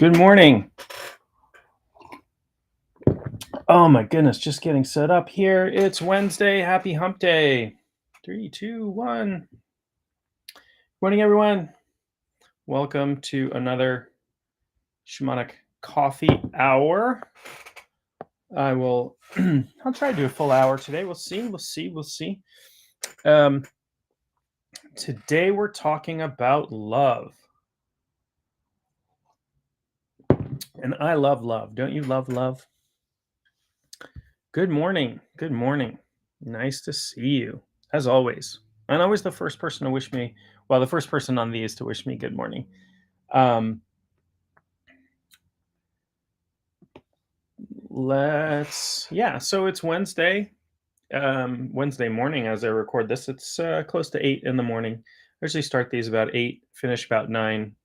Good morning. Oh my goodness, just getting set up here. It's Wednesday. Happy hump day. Three, two, one. Morning, everyone. Welcome to another Shamanic Coffee Hour. I'll try to do a full hour today. We'll see. Today we're talking about love. And I love love. Don't you love love? Good morning. Good morning. Nice to see you, as always. And always the first person to wish me, well, the first person on these to wish me good morning. Um, so it's Wednesday, Wednesday morning as I record this. It's close to 8 in the morning. I usually start these about 8, finish about 9,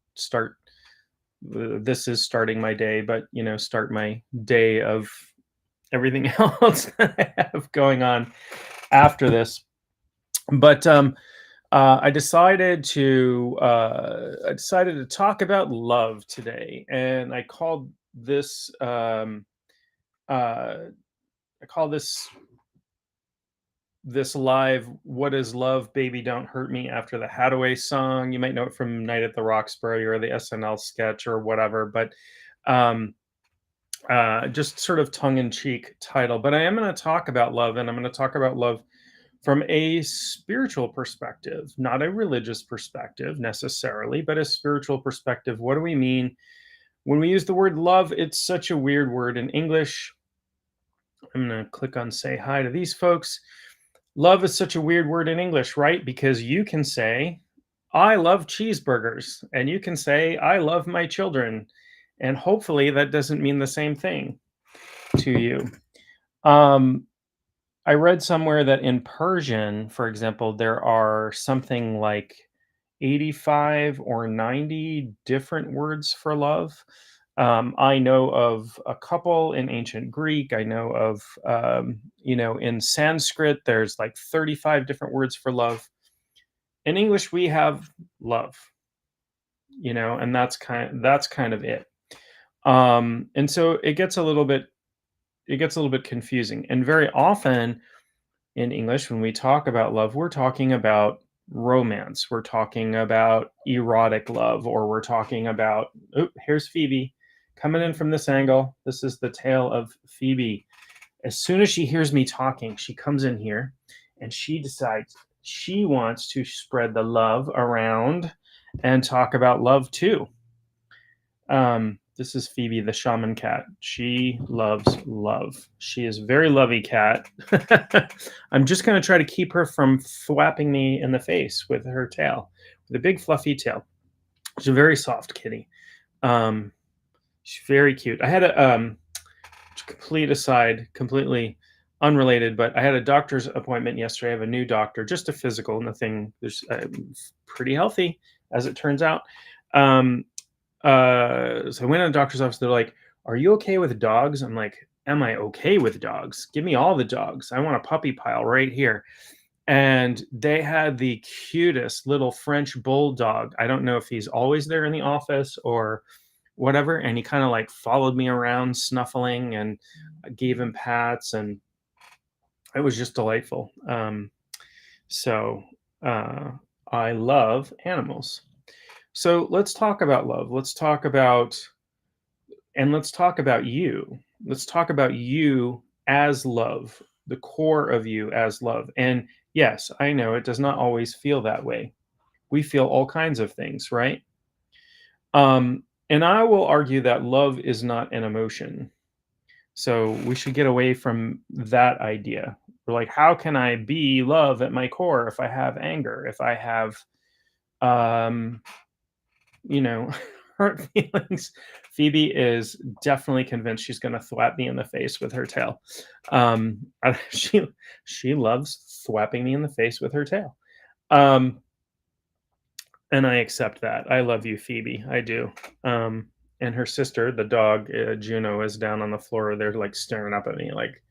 this is starting my day, but, start my day of everything else that I have going on after this. But I decided to talk about love today, and uh, I call this live "What is Love, Baby? Don't Hurt Me" after the Haddaway song. You might know it from Night at the Roxbury or the SNL sketch or whatever, but um, just sort of tongue-in-cheek title. But I am going to talk about love, and I'm going to talk about love from a spiritual perspective, not a religious perspective necessarily, but a spiritual perspective. What do we mean when we use the word love? It's such a weird word in English. I'm going to click on say hi to these folks. Love is such a weird word in English, right? Because you can say, I love cheeseburgers, and you can say, I love my children. And hopefully that doesn't mean the same thing to you. I read somewhere that in Persian, for example, there are something like 85 or 90 different words for love. I know of a couple in ancient Greek. I know of, in Sanskrit, there's like 35 different words for love. In English, we have love, and that's kind of it. And so it gets a little bit confusing. And very often in English, when we talk about love, we're talking about romance. We're talking about erotic love, or we're talking about, oh, here's Phoebe coming in from this angle. This is the tale of Phoebe. As soon as she hears me talking, she comes in here and she decides she wants to spread the love around and talk about love too. This is Phoebe, the shaman cat. She loves love. She is a very lovey cat. I'm just going to try to keep her from thwapping me in the face with her tail, with a big fluffy tail. She's a very soft kitty. Um, she's very cute. I had a complete aside, completely unrelated, but I had a doctor's appointment yesterday. I have a new doctor, just a physical, nothing. There's pretty healthy, as it turns out. So I went to the doctor's office. They're like, "Are you okay with dogs?" I'm like, "Am I okay with dogs? Give me all the dogs. I want a puppy pile right here." And they had the cutest little French bulldog. I don't know if he's always there in the office or whatever. And he kind of like followed me around, snuffling, and I gave him pats, and it was just delightful. So I love animals. So let's talk about love. Let's talk about you. Let's talk about you as love, the core of you as love. And yes, I know it does not always feel that way. We feel all kinds of things, right? And I will argue that love is not an emotion. So we should get away from that idea. We're like, how can I be love at my core if I have anger, if I have um, you know, hurt feelings? Phoebe is definitely convinced she's going to thwap me in the face with her tail. She loves thwapping me in the face with her tail, and I accept that. I love you, Phoebe. I do. And her sister, the dog Juno, is down on the floor. They're like staring up at me, like,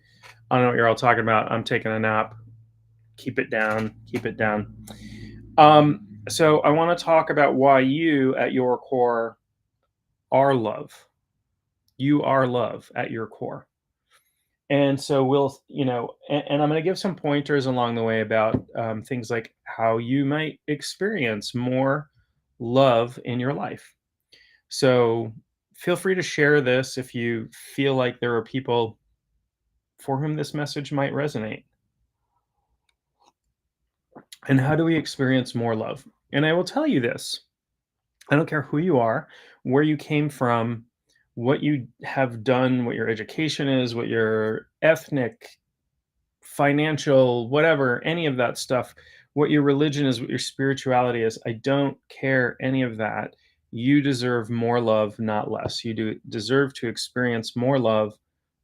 I don't know what you're all talking about. I'm taking a nap. Keep it down. Keep it down. So I want to talk about why you, at your core, are love. You are love at your core. And so we'll, and I'm going to give some pointers along the way about things like how you might experience more love in your life. So feel free to share this if you feel like there are people for whom this message might resonate. And how do we experience more love? And I will tell you this: I don't care who you are, where you came from, what you have done, what your education is, what your ethnic, financial, whatever, any of that stuff, what your religion is, what your spirituality is. I don't care any of that. You deserve more love, not less. You do deserve to experience more love,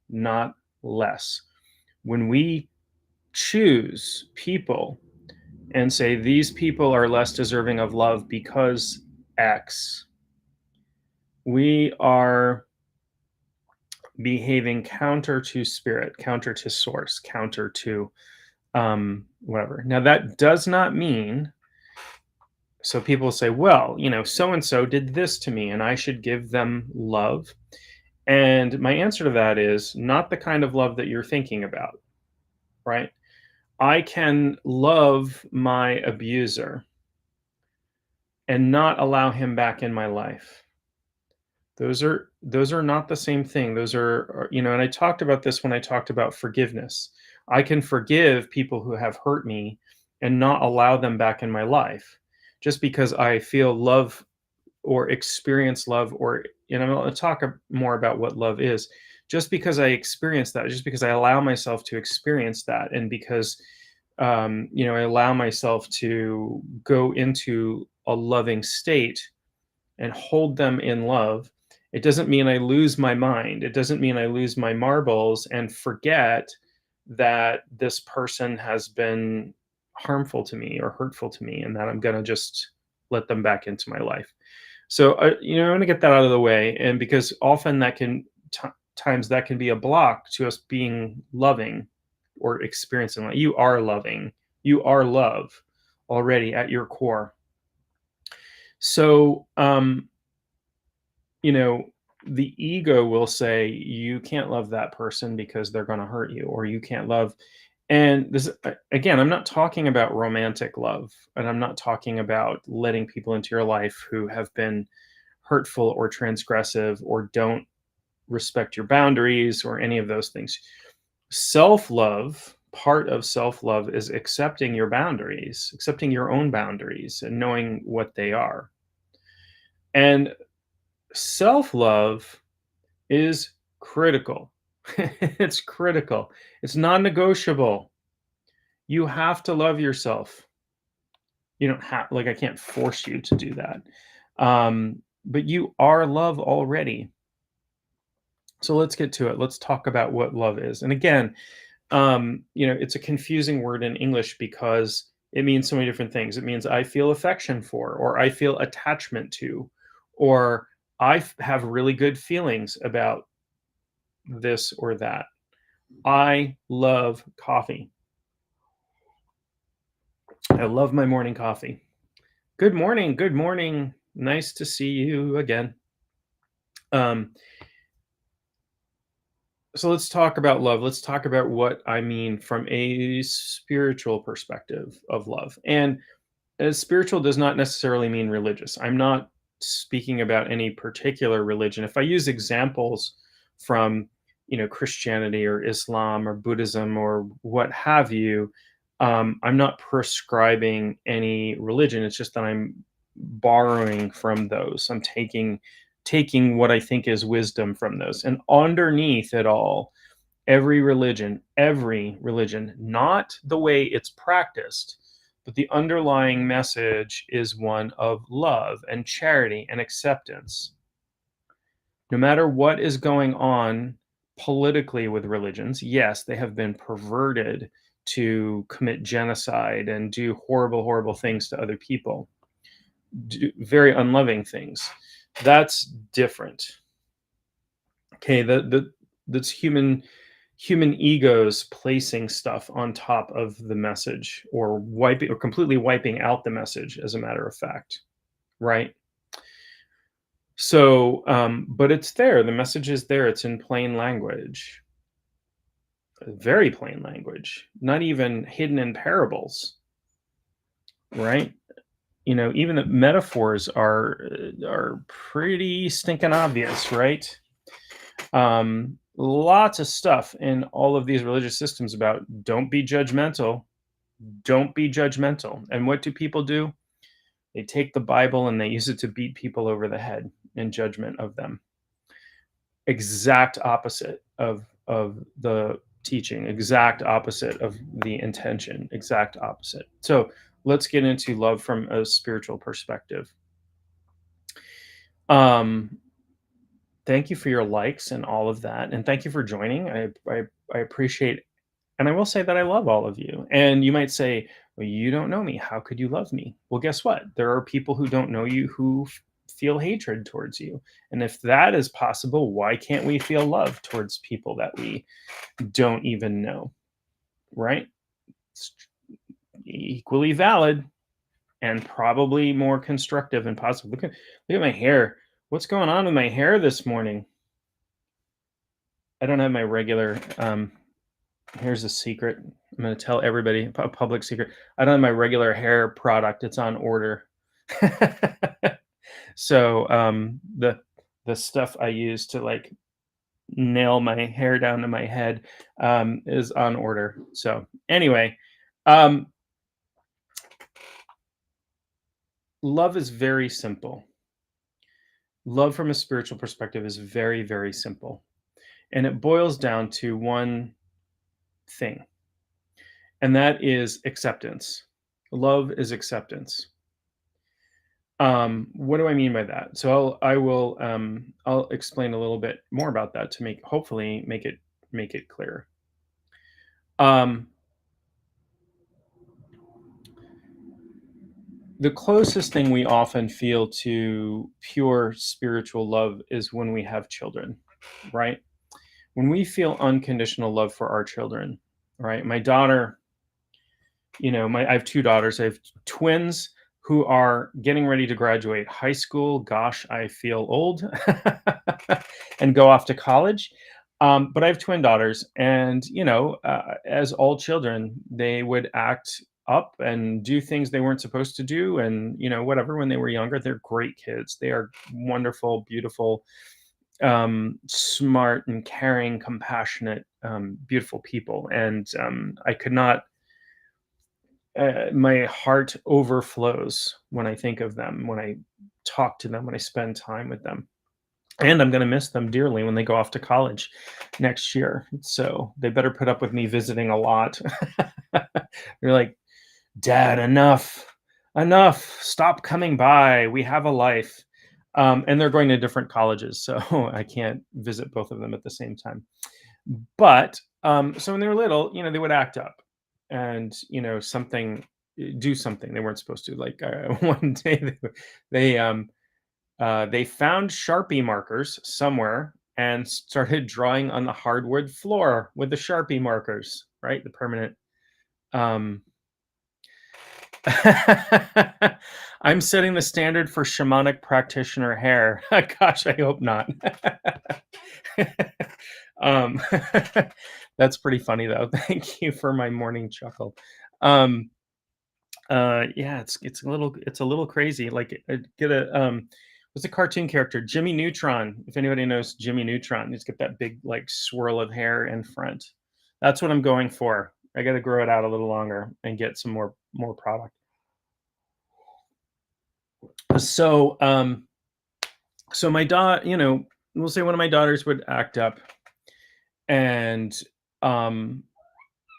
not less. When we choose people and say these people are less deserving of love because X, we are behaving counter to spirit, counter to source, counter to whatever. Now, that does not mean, so people say, well, so and so did this to me and I should give them love. And my answer to that is not the kind of love that you're thinking about, right? I can love my abuser and not allow him back in my life. Those are not the same thing. Those are, and I talked about this when I talked about forgiveness. I can forgive people who have hurt me and not allow them back in my life just because I feel love or experience love, or I'm going to talk more about what love is. Just because I experience that, just because I allow myself to experience that, and because I allow myself to go into a loving state and hold them in love, it doesn't mean I lose my mind. It doesn't mean I lose my marbles and forget that this person has been harmful to me or hurtful to me, and that I'm going to just let them back into my life. So, I want to get that out of the way. And because often that can, times that can be a block to us being loving or experiencing like you are loving, you are love already at your core. So, the ego will say you can't love that person because they're going to hurt you, or you can't love. And this, again, I'm not talking about romantic love, and I'm not talking about letting people into your life who have been hurtful or transgressive or don't respect your boundaries or any of those things. Self-love, part of self-love is accepting your boundaries, accepting your own boundaries and knowing what they are. And self-love is critical. It's critical. It's non-negotiable. You have to love yourself. You don't have, like, I can't force you to do that. But you are love already. So let's get to it. Let's talk about what love is. And again, it's a confusing word in English because it means so many different things. It means I feel affection for, or I feel attachment to, or I have really good feelings about this or that. I love coffee. I love my morning coffee. Good morning. Good morning. Nice to see you again. So let's talk about love. Let's talk about what I mean from a spiritual perspective of love. And as spiritual does not necessarily mean religious. I'm not speaking about any particular religion. If I use examples from, Christianity or Islam or Buddhism or what have you, I'm not prescribing any religion. It's just that I'm borrowing from those. I'm taking what I think is wisdom from those. And underneath it all, every religion, not the way it's practiced, but the underlying message is one of love and charity and acceptance. No matter what is going on politically with religions, yes, they have been perverted to commit genocide and do horrible, horrible things to other people, do very unloving things. That's different. Okay, that's human egos placing stuff on top of the message, or wiping, or completely wiping out the message, as a matter of fact, right? So, but it's there. The message is there. It's in plain language, very plain language, not even hidden in parables, right? Even the metaphors are pretty stinking obvious, right? Lots of stuff in all of these religious systems about don't be judgmental, don't be judgmental. And what do people do? They take the Bible and they use it to beat people over the head in judgment of them. Exact opposite of the teaching, exact opposite of the intention, exact opposite. So let's get into love from a spiritual perspective. Um, Thank you for your likes and all of that, and thank you for joining. I appreciate, and I will say that I love all of you. And you might say, "Well, you don't know me. How could you love me?" Well, guess what? There are people who don't know you who feel hatred towards you. And if that is possible, why can't we feel love towards people that we don't even know? Right? It's equally valid and probably more constructive and positive. Look at my hair. What's going on with my hair this morning? I don't have my regular. Here's a secret. I'm going to tell everybody a public secret. I don't have my regular hair product. It's on order. So the stuff I use to like nail my hair down to my head is on order. So anyway, um, love is very simple. Love from a spiritual perspective is very, very simple. And it boils down to one thing, and that is acceptance. Love is acceptance. What do I mean by that? So I'll explain a little bit more about that to hopefully make it clear. Um, the closest thing we often feel to pure spiritual love is when we have children, right? When we feel unconditional love for our children, right? My daughter, I have two daughters. I have twins who are getting ready to graduate high school. Gosh, I feel old and go off to college. But I have twin daughters, and as all children, they would act up and do things they weren't supposed to do, and whatever. When they were younger, they're great kids. They are wonderful, beautiful, smart, and caring, compassionate, beautiful people. And I could not my heart overflows when I think of them, when I talk to them, when I spend time with them. And I'm going to miss them dearly when they go off to college next year. So they better put up with me visiting a lot. They're like, Dad, enough, enough. Stop coming by. We have a life. And they're going to different colleges. So I can't visit both of them at the same time. But so when they were little, they would act up and do something they weren't supposed to. Like one day they found Sharpie markers somewhere and started drawing on the hardwood floor with the Sharpie markers, right? The permanent. Um, I'm setting the standard for shamanic practitioner hair. Gosh, I hope not. um, that's pretty funny though. Thank you for my morning chuckle. Um, yeah, it's a little crazy. Like get a what's a cartoon character? Jimmy Neutron. If anybody knows Jimmy Neutron, he's got that big like swirl of hair in front. That's what I'm going for. I got to grow it out a little longer and get some more product. So so my daughter, we'll say one of my daughters would act up, and um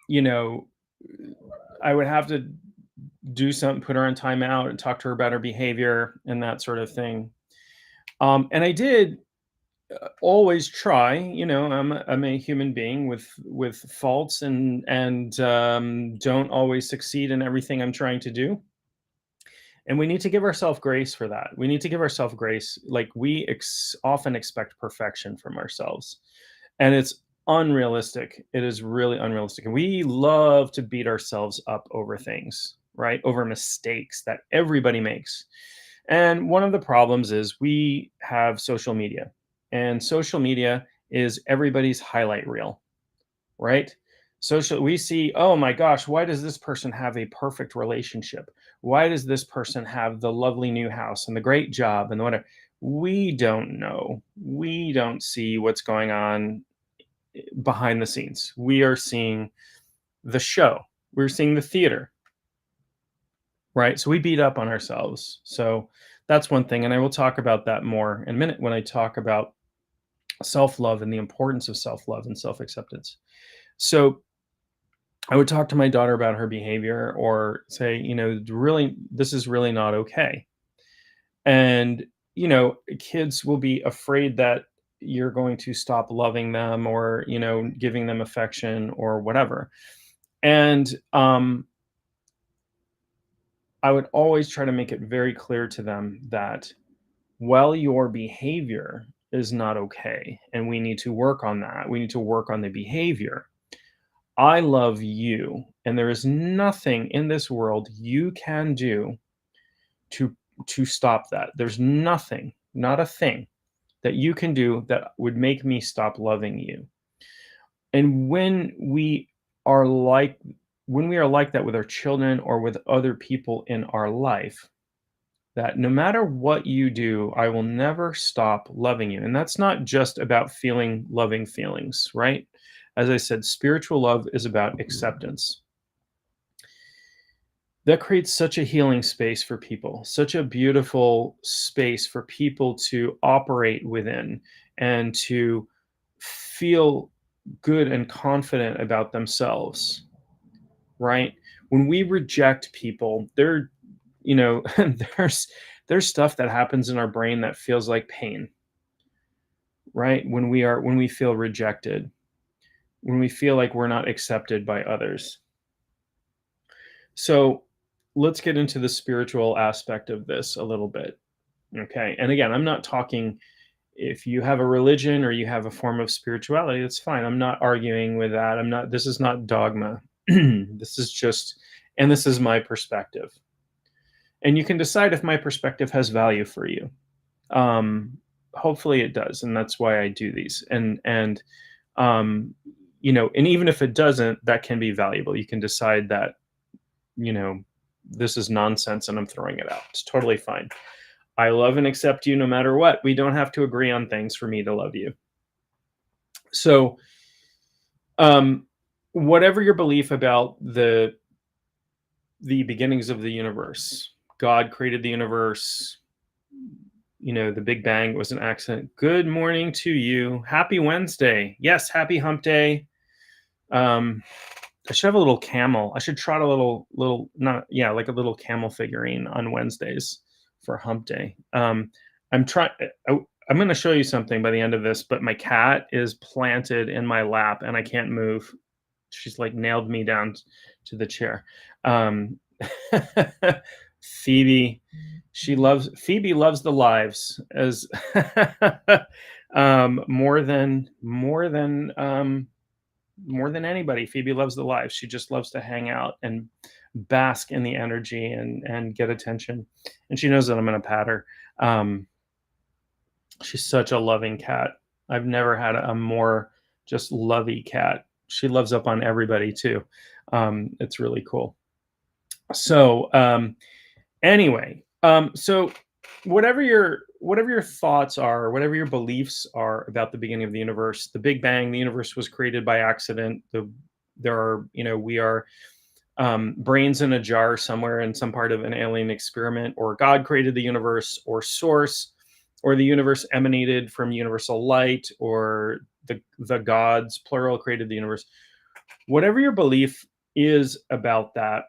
you know I would have to do something, put her on timeout and talk to her about her behavior and that sort of thing. And I did always try. I'm a human being with faults and don't always succeed in everything I'm trying to do. And we need to give ourselves grace for that. We need to give ourselves grace. Like we often expect perfection from ourselves, and it's unrealistic. It is really unrealistic. And we love to beat ourselves up over things, right? Over mistakes that everybody makes. And one of the problems is we have social media, and social media is everybody's highlight reel, right? Social, we see, oh my gosh, why does this person have a perfect relationship? Why does this person have the lovely new house and the great job and the whatever? We don't know. We don't see what's going on behind the scenes. We are seeing the show. We're seeing the theater, right? So we beat up on ourselves. So that's one thing. And I will talk about that more in a minute when I talk about self love and the importance of self love and self acceptance. So I would talk to my daughter about her behavior or say, really, this is really not okay. And, kids will be afraid that you're going to stop loving them or, giving them affection or whatever. And I would always try to make it very clear to them that while your behavior is not okay, and we need to work on that, we need to work on the behavior. I love you, and there is nothing in this world you can do to stop that. There's nothing, not a thing that you can do that would make me stop loving you. And are like when we are like that with our children or with other people in our life, that no matter what you do, I will never stop loving you. And that's not just about feeling loving feelings, right? As I said, spiritual love is about acceptance. That creates such a healing space for people, such a beautiful space for people to operate within and to feel good and confident about themselves, right? When we reject people, there's stuff that happens in our brain that feels like pain, right? When we feel rejected, when we feel like we're not accepted by others. So let's get into the spiritual aspect of this a little bit. Okay. And again, I'm not talking if you have a religion or you have a form of spirituality, that's fine. I'm not arguing with that. This is not dogma. This is just, and this is my perspective. And you can decide if my perspective has value for you. Hopefully it does. And that's why I do these. Um, and even if it doesn't, that can be valuable. You can decide that, this is nonsense and I'm throwing it out. It's totally fine. I love and accept you no matter what. We don't have to agree on things for me to love you. So, whatever your belief about the beginnings of the universe, God created the universe, the Big Bang was an accident. Good morning to you. Happy Wednesday. Yes, happy hump day. I should have a little camel. I should trot a like a little camel figurine on Wednesdays for hump day. I'm going to show you something by the end of this, but my cat is planted in my lap and I can't move. She's like nailed me down to the chair. Phoebe loves the lives as more than anybody. Phoebe loves the lives. She just loves to hang out and bask in the energy and get attention. And she knows that I'm going to pat her. She's such a loving cat. I've never had a more just lovey cat. She loves up on everybody too. It's really cool. So anyway, so whatever your thoughts are, whatever your beliefs are about the beginning of the universe, the Big Bang, the universe was created by accident. We are brains in a jar somewhere in some part of an alien experiment, or God created the universe, or source, or the universe emanated from universal light, or the gods, plural, created the universe. Whatever your belief is about that,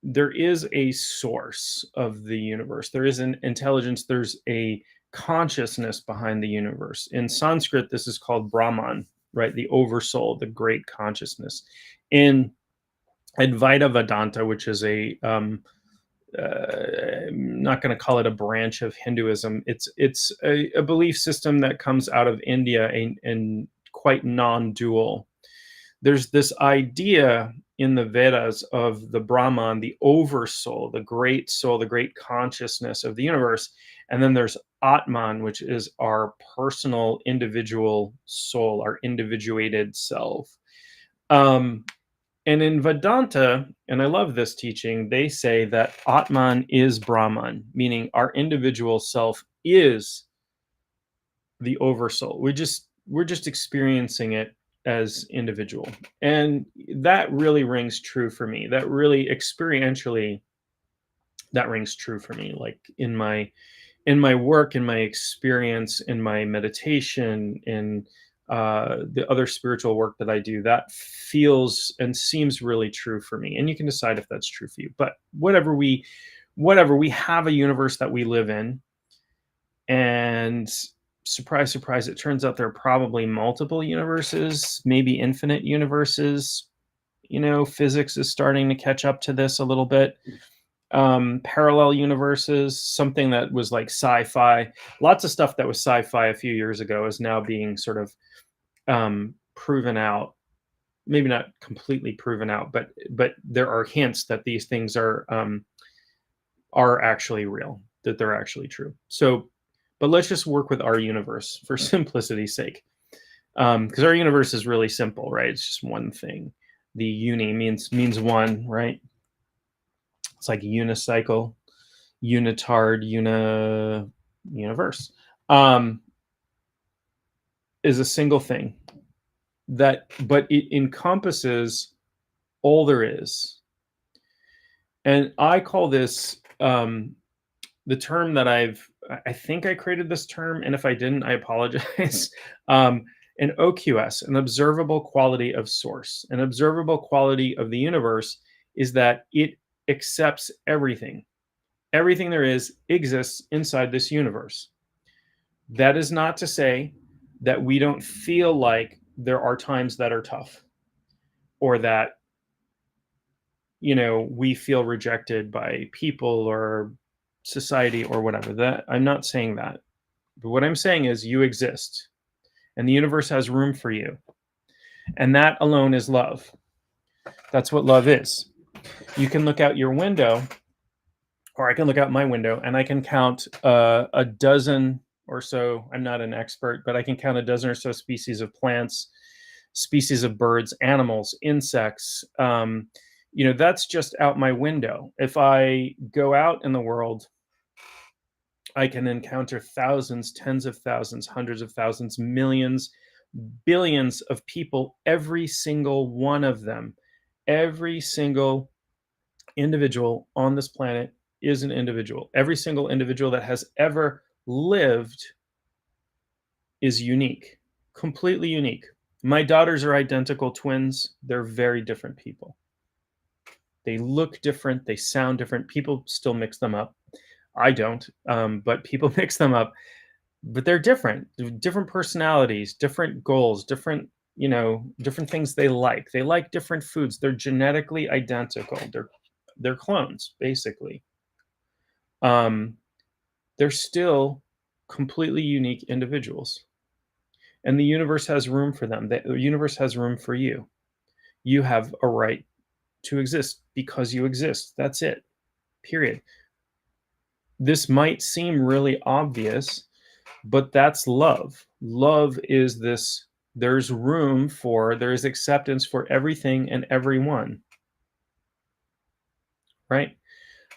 there is a source of the universe. There is an intelligence. There's a consciousness behind the universe. In Sanskrit, this is called Brahman, right? The oversoul, the great consciousness. In Advaita Vedanta, which is I'm not going to call it a branch of Hinduism. It's a belief system that comes out of India and quite non-dual. There's this idea in the Vedas of the Brahman, the oversoul, the great soul, the great consciousness of the universe. And then there's Atman, which is our personal individual soul, our individuated self. Um, and in Vedanta, and I love this teaching, they say that Atman is Brahman, meaning our individual self is the oversoul. We're just experiencing it as individual. And that really rings true for me. That really experientially that rings true for me. Like in my work, in my experience, in my meditation, in the other spiritual work that I do, that feels and seems really true for me. And you can decide if that's true for you. But whatever we have a universe that we live in, and surprise, surprise, it turns out there are probably multiple universes, maybe infinite universes. You know, physics is starting to catch up to this a little bit. Parallel universes, something that was like sci-fi. Lots of stuff that was sci-fi a few years ago is now being sort of proven out. Maybe not completely proven out, but there are hints that these things are actually real, that they're actually true. So, but let's just work with our universe for simplicity's sake, because our universe is really simple, right? It's just one thing. The uni means one, right? It's like unicycle, unitard, universe, is a single thing but it encompasses all there is. And I call this the term that I think I created this term, and if I didn't, I apologize. An OQS, an observable quality of source, an observable quality of the universe is that it accepts everything. Everything there is exists inside this universe. That is not to say that we don't feel like there are times that are tough, or that, you know, we feel rejected by people or society or whatever. That I'm not saying that. But what I'm saying is you exist and the universe has room for you. And that alone is love. That's what love is. You can look out your window, or I can look out my window and I can count a dozen or so. I'm not an expert, but I can count a dozen or so species of plants, species of birds, animals, insects. You know, that's just out my window. If I go out in the world, I can encounter thousands, tens of thousands, hundreds of thousands, millions, billions of people, every single one of them. Every single individual on this planet is an individual. Every single individual that has ever lived is unique, completely unique. My daughters are identical twins. They're very different people. They look different. They sound different. People still mix them up. I don't, but people mix them up. But they're different. Different personalities, different goals, different, you know, different things they like. They like different foods. They're genetically identical. They're clones, basically. They're still completely unique individuals. And the universe has room for them. The universe has room for you. You have a right to exist because you exist. That's it. Period. This might seem really obvious, but that's love. Love is this: there's acceptance for everything and everyone. Right?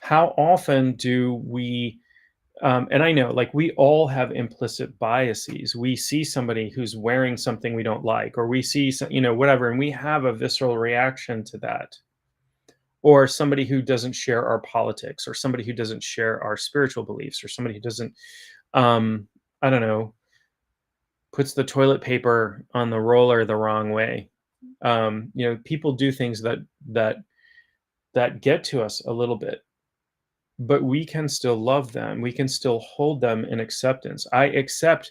How often do we, and I know, like, we all have implicit biases. We see somebody who's wearing something we don't like, or we see, you know, whatever, and we have a visceral reaction to that. Or somebody who doesn't share our politics, or somebody who doesn't share our spiritual beliefs, or somebody who doesn't, I don't know, puts the toilet paper on the roller the wrong way. You know, people do things that get to us a little bit, but we can still love them. We can still hold them in acceptance. I accept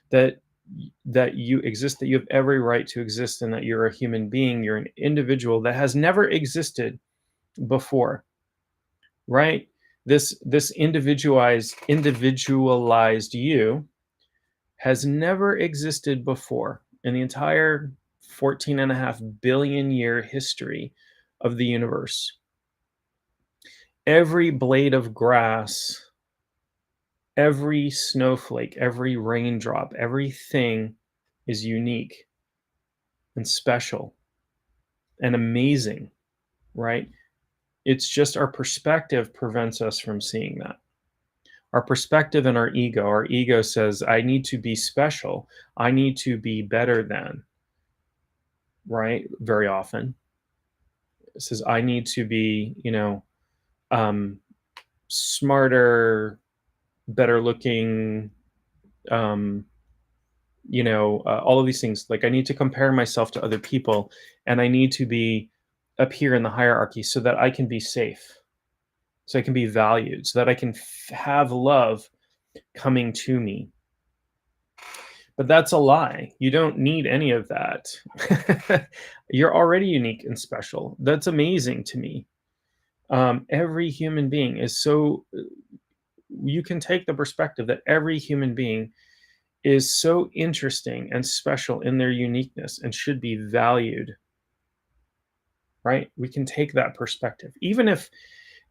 that you exist, that you have every right to exist, and that you're a human being. You're an individual that has never existed before, right? This individualized you has never existed before in the entire 14.5 billion year history of the universe. Every blade of grass, every snowflake, every raindrop, everything is unique and special and amazing, right? It's just our perspective prevents us from seeing that. Our perspective and our ego says, I need to be special. I need to be better than, right? Very often. It says, I need to be, um, smarter, better looking, um, all of these things. Like I need to compare myself to other people and I need to be up here in the hierarchy so that I can be safe, so I can be valued, so that I can have love coming to me. But that's a lie. You don't need any of that. You're already unique and special. That's amazing to me. Every human being is so, you can take the perspective that every human being is so interesting and special in their uniqueness and should be valued, right? We can take that perspective. Even if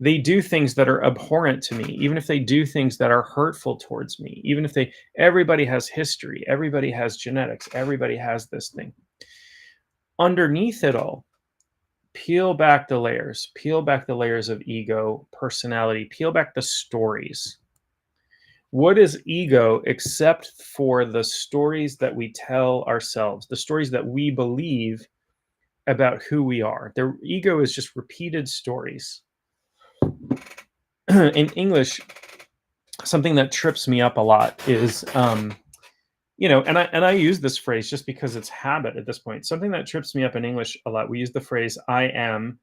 they do things that are abhorrent to me, even if they do things that are hurtful towards me, even if everybody has history, everybody has genetics, everybody has this thing. Underneath it all, peel back the layers of ego, personality, peel back the stories. What is ego except for the stories that we tell ourselves, the stories that we believe about who we are? The ego is just repeated stories. In English, something that trips me up a lot is, and I use this phrase just because it's habit at this point. Something that trips me up in English a lot, we use the phrase "I am"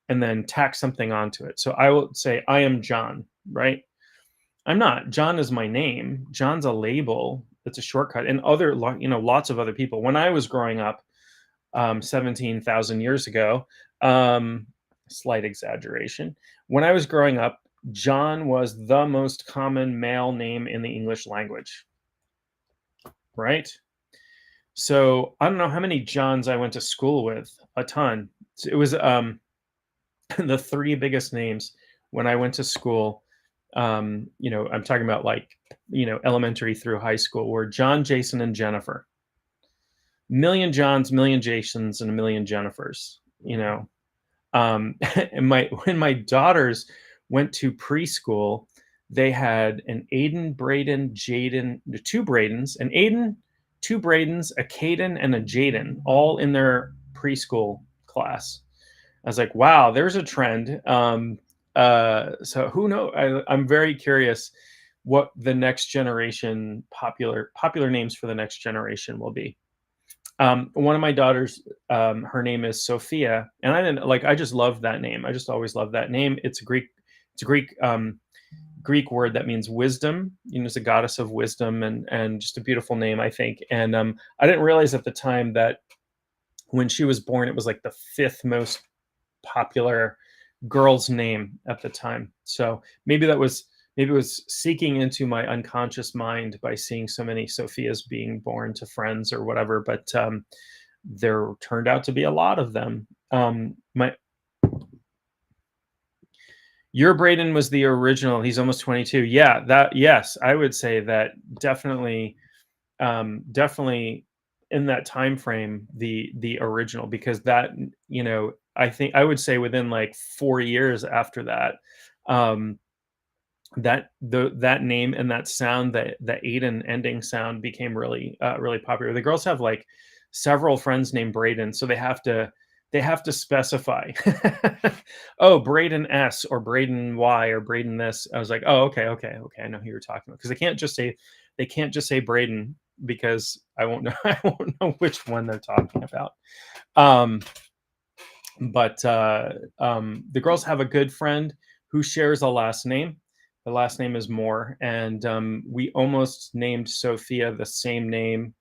and then tack something onto it. So I will say, "I am John," right? I'm not. John is my name. John's a label. It's a shortcut. And lots of other people. When I was growing up, 17,000 years ago, slight exaggeration. When I was growing up, John was the most common male name in the English language, right? So I don't know how many Johns I went to school with, a ton. So it was the three biggest names when I went to school. I'm talking about like, elementary through high school were John, Jason, and Jennifer. Million Johns, million Jasons, and a million Jennifers, and when my daughters went to preschool, they had an Aiden, Braden, Jaden, two Bradens, an Aiden, two Bradens, a Caden, and a Jaden, all in their preschool class. I was like, wow, there's a trend. So who knows? I'm very curious what the next generation popular names for the next generation will be. One of my daughters, her name is Sophia, and I just love that name. I just always love that name. It's a Greek word that means wisdom. It's a goddess of wisdom, and just a beautiful name, I think. And I didn't realize at the time that when she was born, it was like the fifth most popular girl's name at the time. So maybe it was seeking into my unconscious mind by seeing so many Sophias being born to friends or whatever. But there turned out to be a lot of them. Your Braden was the original. He's almost 22. Yeah, yes, I would say that definitely in that time frame, the original, because that, I think I would say within like 4 years after that, that name and that sound, that Aiden ending sound, became really really popular. The girls have like several friends named Braden, so they have to specify. Oh, Braden S or Braden Y or Braden this. I was like, oh, okay, I know who you're talking about, because they can't just say Braden, because I won't know I won't know which one they're talking about. But the girls have a good friend who shares a last name. The last name is Moore, and we almost named Sophia the same name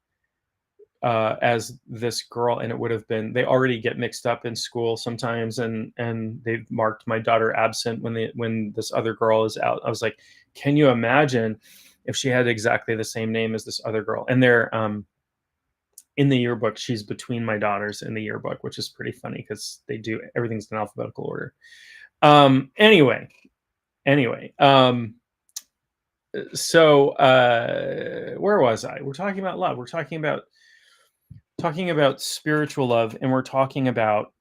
as this girl, and it would have been, they already get mixed up in school sometimes, and they've marked my daughter absent when this other girl is out. I was like, can you imagine if she had exactly the same name as this other girl? And in the yearbook, she's between my daughters in the yearbook, which is pretty funny because they do everything's in alphabetical order. Anyway, anyway, so where was I? We're talking about love. We're talking about spiritual love, and we're talking about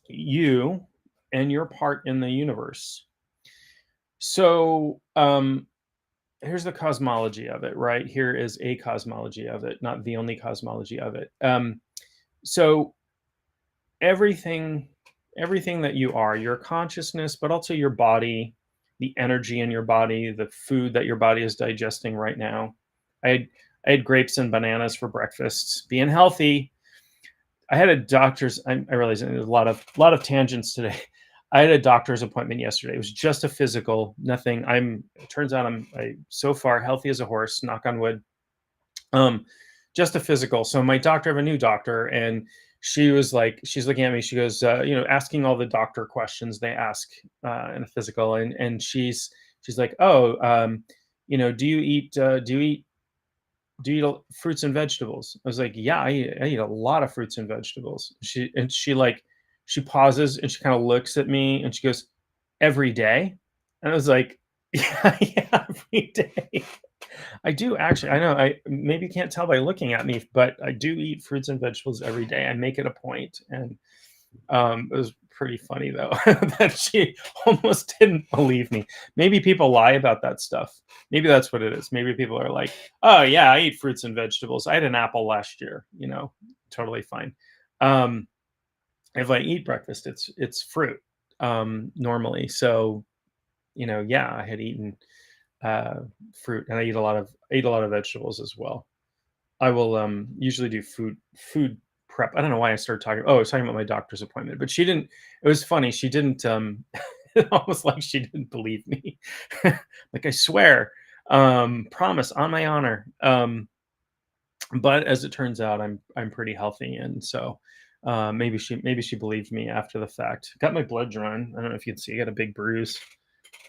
you and your part in the universe. So here's the cosmology of it, right? Here is a cosmology of it, not the only cosmology of it. So everything everything that you are, your consciousness, but also your body, the energy in your body, the food that your body is digesting right now. I had I had grapes and bananas for breakfast, being healthy. I had a doctor's. I realize there's a lot of tangents today. I had a doctor's appointment yesterday. It was just a physical, nothing. It turns out I so far healthy as a horse. Knock on wood. Um, just a physical. So my doctor, I have a new doctor, and she was like, she's looking at me. She goes, asking all the doctor questions they ask in a physical, and she's like, oh, do you eat fruits and vegetables? I was like, yeah, I eat a lot of fruits and vegetables. She pauses and she kind of looks at me and she goes, every day? And I was like, yeah, yeah, every day. I do actually. I know. I maybe you can't tell by looking at me, but I do eat fruits and vegetables every day. I make it a point, and it was pretty funny though that she almost didn't believe me. Maybe people lie about that stuff. Maybe that's what it is. Maybe people are like, "Oh yeah, I eat fruits and vegetables. I had an apple last year. Totally fine." Um, if I eat breakfast, it's fruit normally. So yeah, I had eaten uh, fruit, and I eat a lot of vegetables as well. I will usually do food prep. I don't know why I started talking. Oh, I was talking about my doctor's appointment, but she didn't. It was funny. She didn't. Almost like she didn't believe me. Like I swear, promise on my honor. But as it turns out, I'm pretty healthy, and so maybe she believed me after the fact. Got my blood drawn. I don't know if you can see. I got a big bruise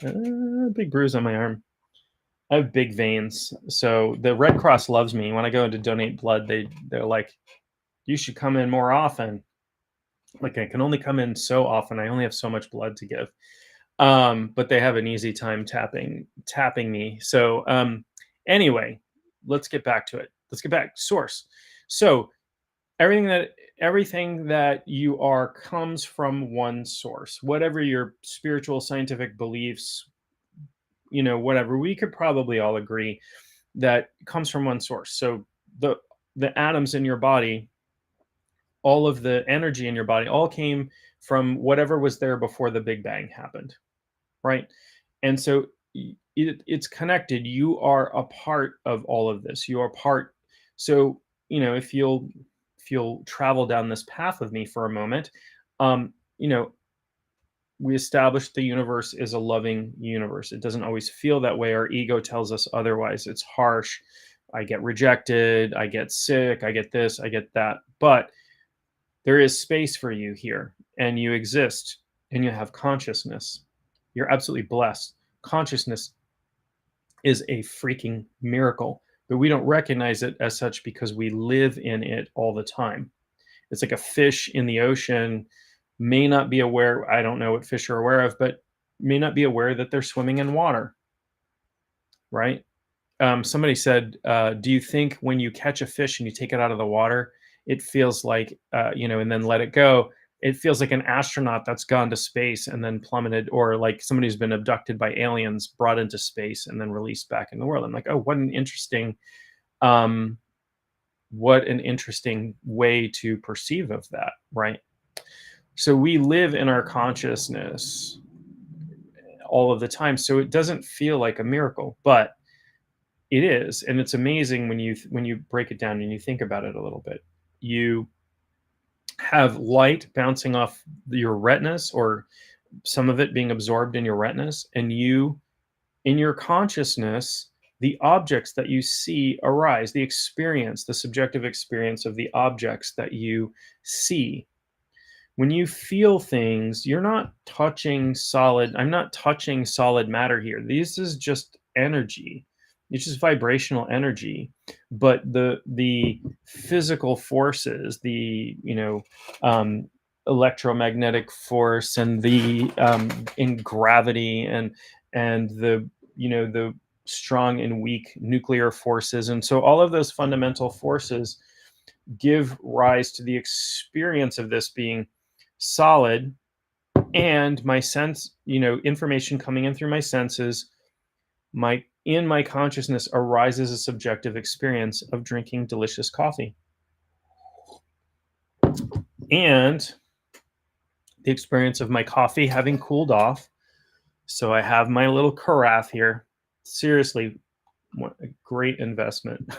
on my arm. I have big veins, so the Red Cross loves me. When I go in to donate blood, they're like, "You should come in more often." Like I can only come in so often. I only have so much blood to give. But they have an easy time tapping me. So anyway, let's get back to it. Let's get back source. So everything that everything that you are comes from one source. Whatever your spiritual, scientific beliefs, whatever, we could probably all agree that comes from one source. So the the atoms in your body, all of the energy in your body, all came from whatever was there before the Big Bang happened, right? And so it's connected. You are a part of all of this. You are part. So if you'll travel down this path with me for a moment, um, you know, we established the universe is a loving universe. It doesn't always feel that way. Our ego tells us otherwise. It's harsh. I get rejected. I get sick. I get this. I get that. But there is space for you here, and you exist, and you have consciousness. You're absolutely blessed. Consciousness is a freaking miracle, but we don't recognize it as such because we live in it all the time. It's like a fish in the ocean may not be aware. I don't know what fish are aware of, but may not be aware that they're swimming in water, right? Somebody said, "Do you think when you catch a fish and you take it out of the water, it feels like, and then let it go? It feels like an astronaut that's gone to space and then plummeted, or like somebody who's been abducted by aliens, brought into space, and then released back in the world." I'm like, "Oh, um, what an interesting way to perceive of that, right?" So we live in our consciousness all of the time, so it doesn't feel like a miracle, but it is, and it's amazing when you break it down and you think about it a little bit. You have light bouncing off your retinas, or some of it being absorbed in your retinas, and in your consciousness, the objects that you see arise, the subjective experience of the objects that you see. When you feel things, you're not touching solid. I'm not touching solid matter here. This is just energy. It's just vibrational energy. But the physical forces, the electromagnetic force, and the in gravity, and the strong and weak nuclear forces, and so all of those fundamental forces give rise to the experience of this being solid, and my sense, information coming in through my senses, my consciousness arises a subjective experience of drinking delicious coffee. And the experience of my coffee having cooled off. So I have my little carafe here. Seriously, what a great investment.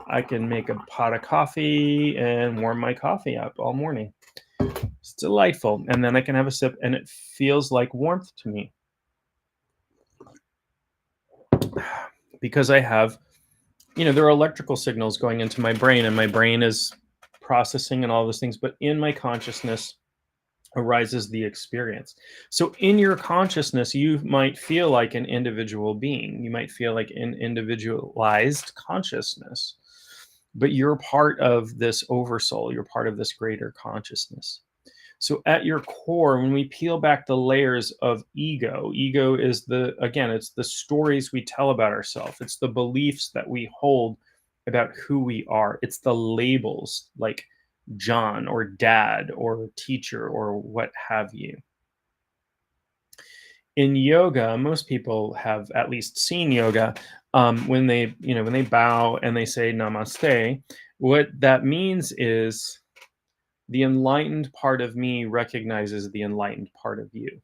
I can make a pot of coffee and warm my coffee up all morning. It's delightful. And then I can have a sip and it feels like warmth to me. Because I have, there are electrical signals going into my brain, and my brain is processing and all those things, but in my consciousness arises the experience. So in your consciousness, you might feel like an individual being. You might feel like an individualized consciousness, but you're part of this oversoul. You're part of this greater consciousness. So at your core, when we peel back the layers of ego is it's the stories we tell about ourselves. It's the beliefs that we hold about who we are. It's the labels like John or dad or teacher or what have you. In yoga, most people have at least seen yoga. When they bow and they say namaste, what that means is the enlightened part of me recognizes the enlightened part of you.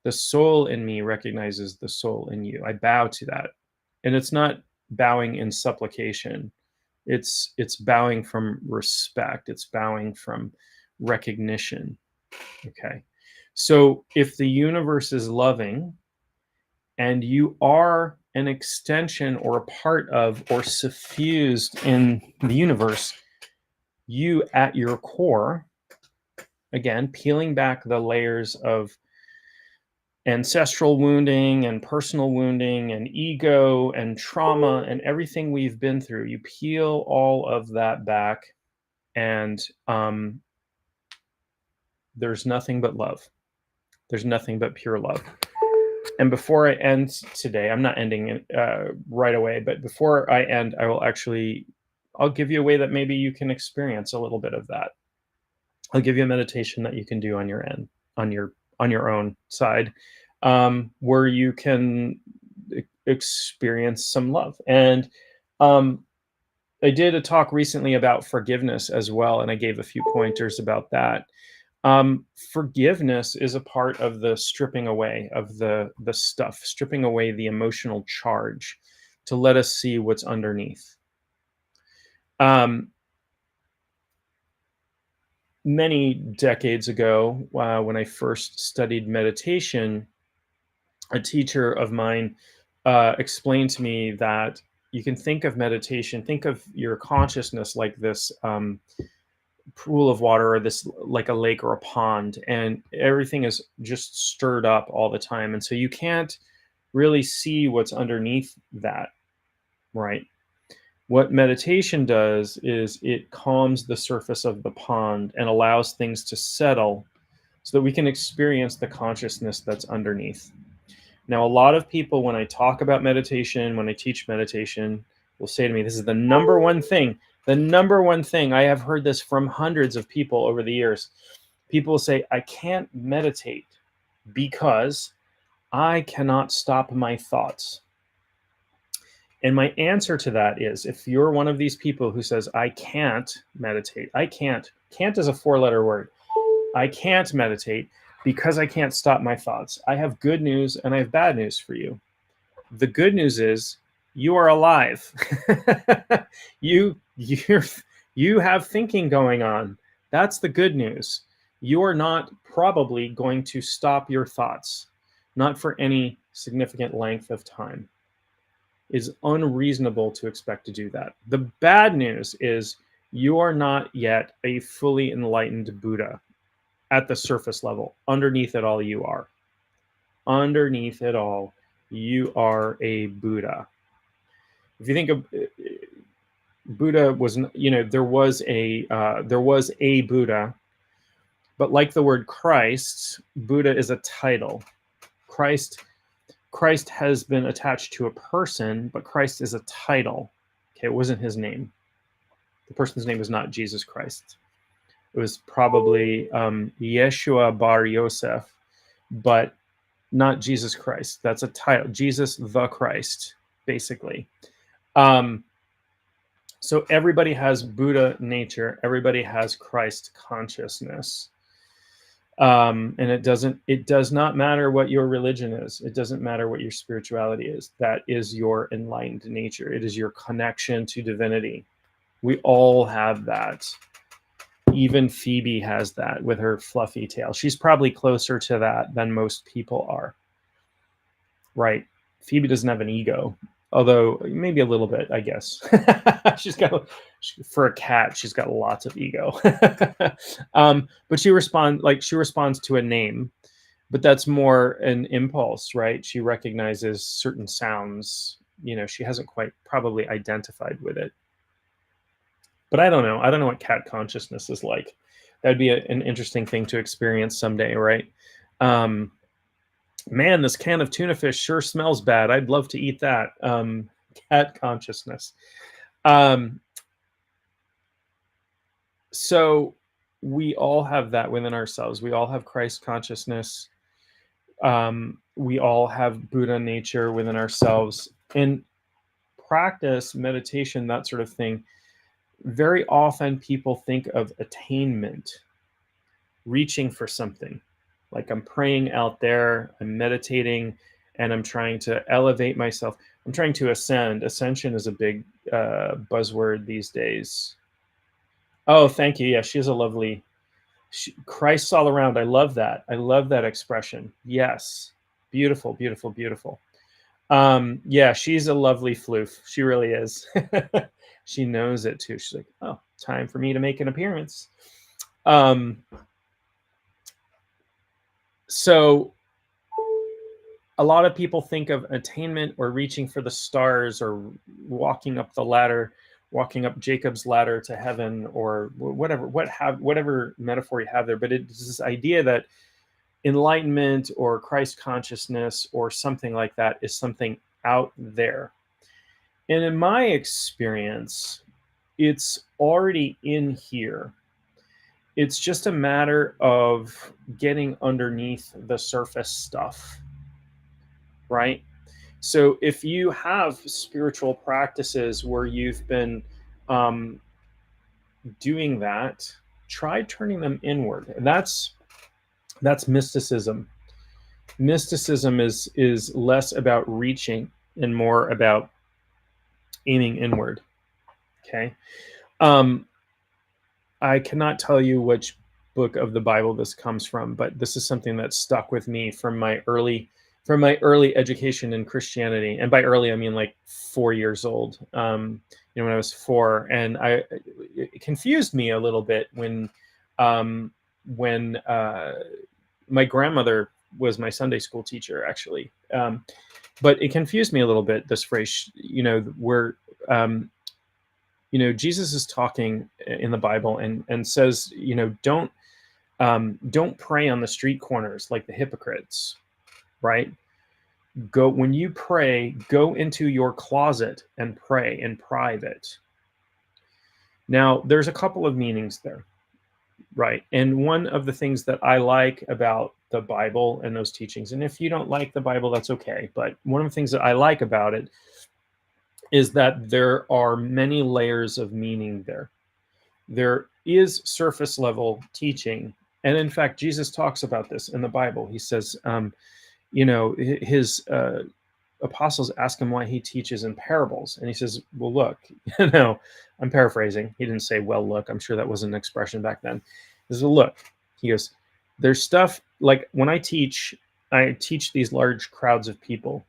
The soul in me recognizes the soul in you. I bow to that. And it's not bowing in supplication. It's bowing from respect. It's bowing from recognition. Okay. So if the universe is loving and you are an extension or a part of or suffused in the universe, you at your core, again, peeling back the layers of ancestral wounding and personal wounding and ego and trauma and everything we've been through, you peel all of that back, and there's nothing but love. There's nothing but pure love. And before I end today, I'm not ending it right away, but before I end, I'll give you a way that maybe you can experience a little bit of that. I'll give you a meditation that you can do on your end, on your own side, where you can experience some love. And I did a talk recently about forgiveness as well, and I gave a few pointers about that. Forgiveness is a part of the stripping away of the stuff, stripping away the emotional charge to let us see what's underneath. Many decades ago, when I first studied meditation, a teacher of mine explained to me that you can think of meditation, think of your consciousness like this pool of water, or this like a lake or a pond, and everything is just stirred up all the time. And so you can't really see what's underneath that, right? What meditation does is it calms the surface of the pond and allows things to settle so that we can experience the consciousness that's underneath. Now, a lot of people, when I talk about meditation, when I teach meditation, will say to me, this is the number one thing. The number one thing, I have heard this from hundreds of people over the years. People will say, I can't meditate because I cannot stop my thoughts. And my answer to that is, if you're one of these people who says, I can't meditate, can't is a 4-letter word. I can't meditate because I can't stop my thoughts. I have good news and I have bad news for you. The good news is you are alive. you have thinking going on. That's the good news. You are not probably going to stop your thoughts, not for any significant length of time. It's unreasonable to expect to do that. The bad news is you are not yet a fully enlightened Buddha at the surface level. Underneath it all, you are. Underneath it all, You are a Buddha. If you think of Buddha was, there was a Buddha, but like the word Christ, Buddha is a title. Christ has been attached to a person, but Christ is a title. Okay, it wasn't his name. The person's name was not Jesus Christ. It was probably Yeshua Bar Yosef, but not Jesus Christ. That's a title. Jesus the Christ, basically. So everybody has Buddha nature. Everybody has Christ consciousness. And it does not matter what your religion is. It doesn't matter what your spirituality is. That is your enlightened nature. It is your connection to divinity. We all have that. Even Phoebe has that with her fluffy tail. She's probably closer to that than most people are. Right. Phoebe doesn't have an ego, although maybe a little bit, I guess. For a cat, she's got lots of ego. But she responds to a name, but that's more an impulse, right? She recognizes certain sounds. She hasn't quite probably identified with it. But I don't know. I don't know what cat consciousness is like. That'd be an interesting thing to experience someday, right? Man, this can of tuna fish sure smells bad. I'd love to eat that. Cat consciousness. So we all have that within ourselves. We all have Christ consciousness. We all have Buddha nature within ourselves. In practice, meditation, that sort of thing, very often people think of attainment, reaching for something. Like I'm praying out there, I'm meditating, and I'm trying to elevate myself. I'm trying to ascend. Ascension is a big buzzword these days. Oh, thank you. Yeah, she has a lovely, Christ all around. I love that. I love that expression. Yes. Beautiful, beautiful, beautiful. Yeah, she's a lovely floof. She really is. She knows it too. She's like, oh, time for me to make an appearance. So a lot of people think of attainment or reaching for the stars or walking up the ladder, walking up Jacob's ladder to heaven, or whatever metaphor you have there. But it's this idea that enlightenment or Christ consciousness or something like that is something out there. And in my experience, it's already in here. It's just a matter of getting underneath the surface stuff, right? So if you have spiritual practices where you've been doing that, try turning them inward. And that's mysticism. Mysticism is less about reaching and more about aiming inward. Okay. I cannot tell you which book of the Bible this comes from, but this is something that stuck with me from my early education in Christianity. And by early, I mean like 4 years old. When I was 4, and it confused me a little bit when my grandmother was my Sunday school teacher, actually. But it confused me a little bit, this phrase, where Jesus is talking in the Bible and says, don't pray on the street corners like the hypocrites, right? When you pray, go into your closet and pray in private. Now, there's a couple of meanings there, right? And one of the things that I like about the Bible and those teachings, and if you don't like the Bible, that's okay. But one of the things that I like about it is that there are many layers of meaning there. There is surface level teaching. And in fact, Jesus talks about this in the Bible. He says, his apostles ask him why he teaches in parables. And he says, well, look, I'm paraphrasing. He didn't say, well, look, I'm sure that was an expression back then. He says, well, look, he goes, there's stuff like when I teach these large crowds of people.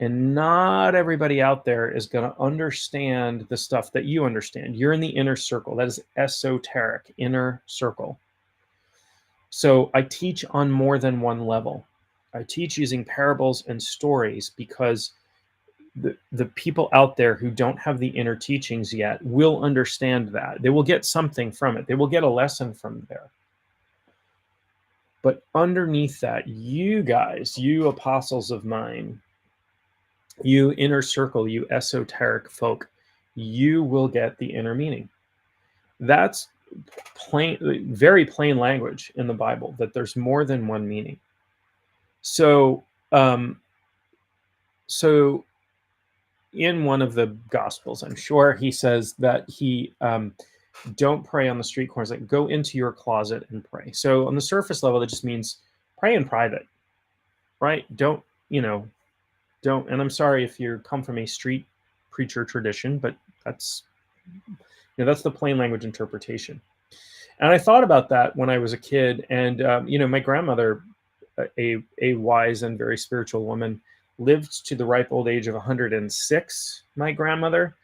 And not everybody out there is going to understand the stuff that you understand. You're in the inner circle. That is esoteric, inner circle. So I teach on more than one level. I teach using parables and stories because the people out there who don't have the inner teachings yet will understand that. They will get something from it. They will get a lesson from there. But underneath that, you guys, you apostles of mine, you inner circle, you esoteric folk, you will get the inner meaning. That's plain, very plain language in the Bible, that there's more than one meaning. So, so in one of the Gospels, I'm sure he says that he don't pray on the street corners. Like, go into your closet and pray. So on the surface level, that just means pray in private, right? Don't. And I'm sorry if you come from a street preacher tradition, but that's that's the plain language interpretation. And I thought about that when I was a kid, and my grandmother, a wise and very spiritual woman, lived to the ripe old age of 106. My grandmother,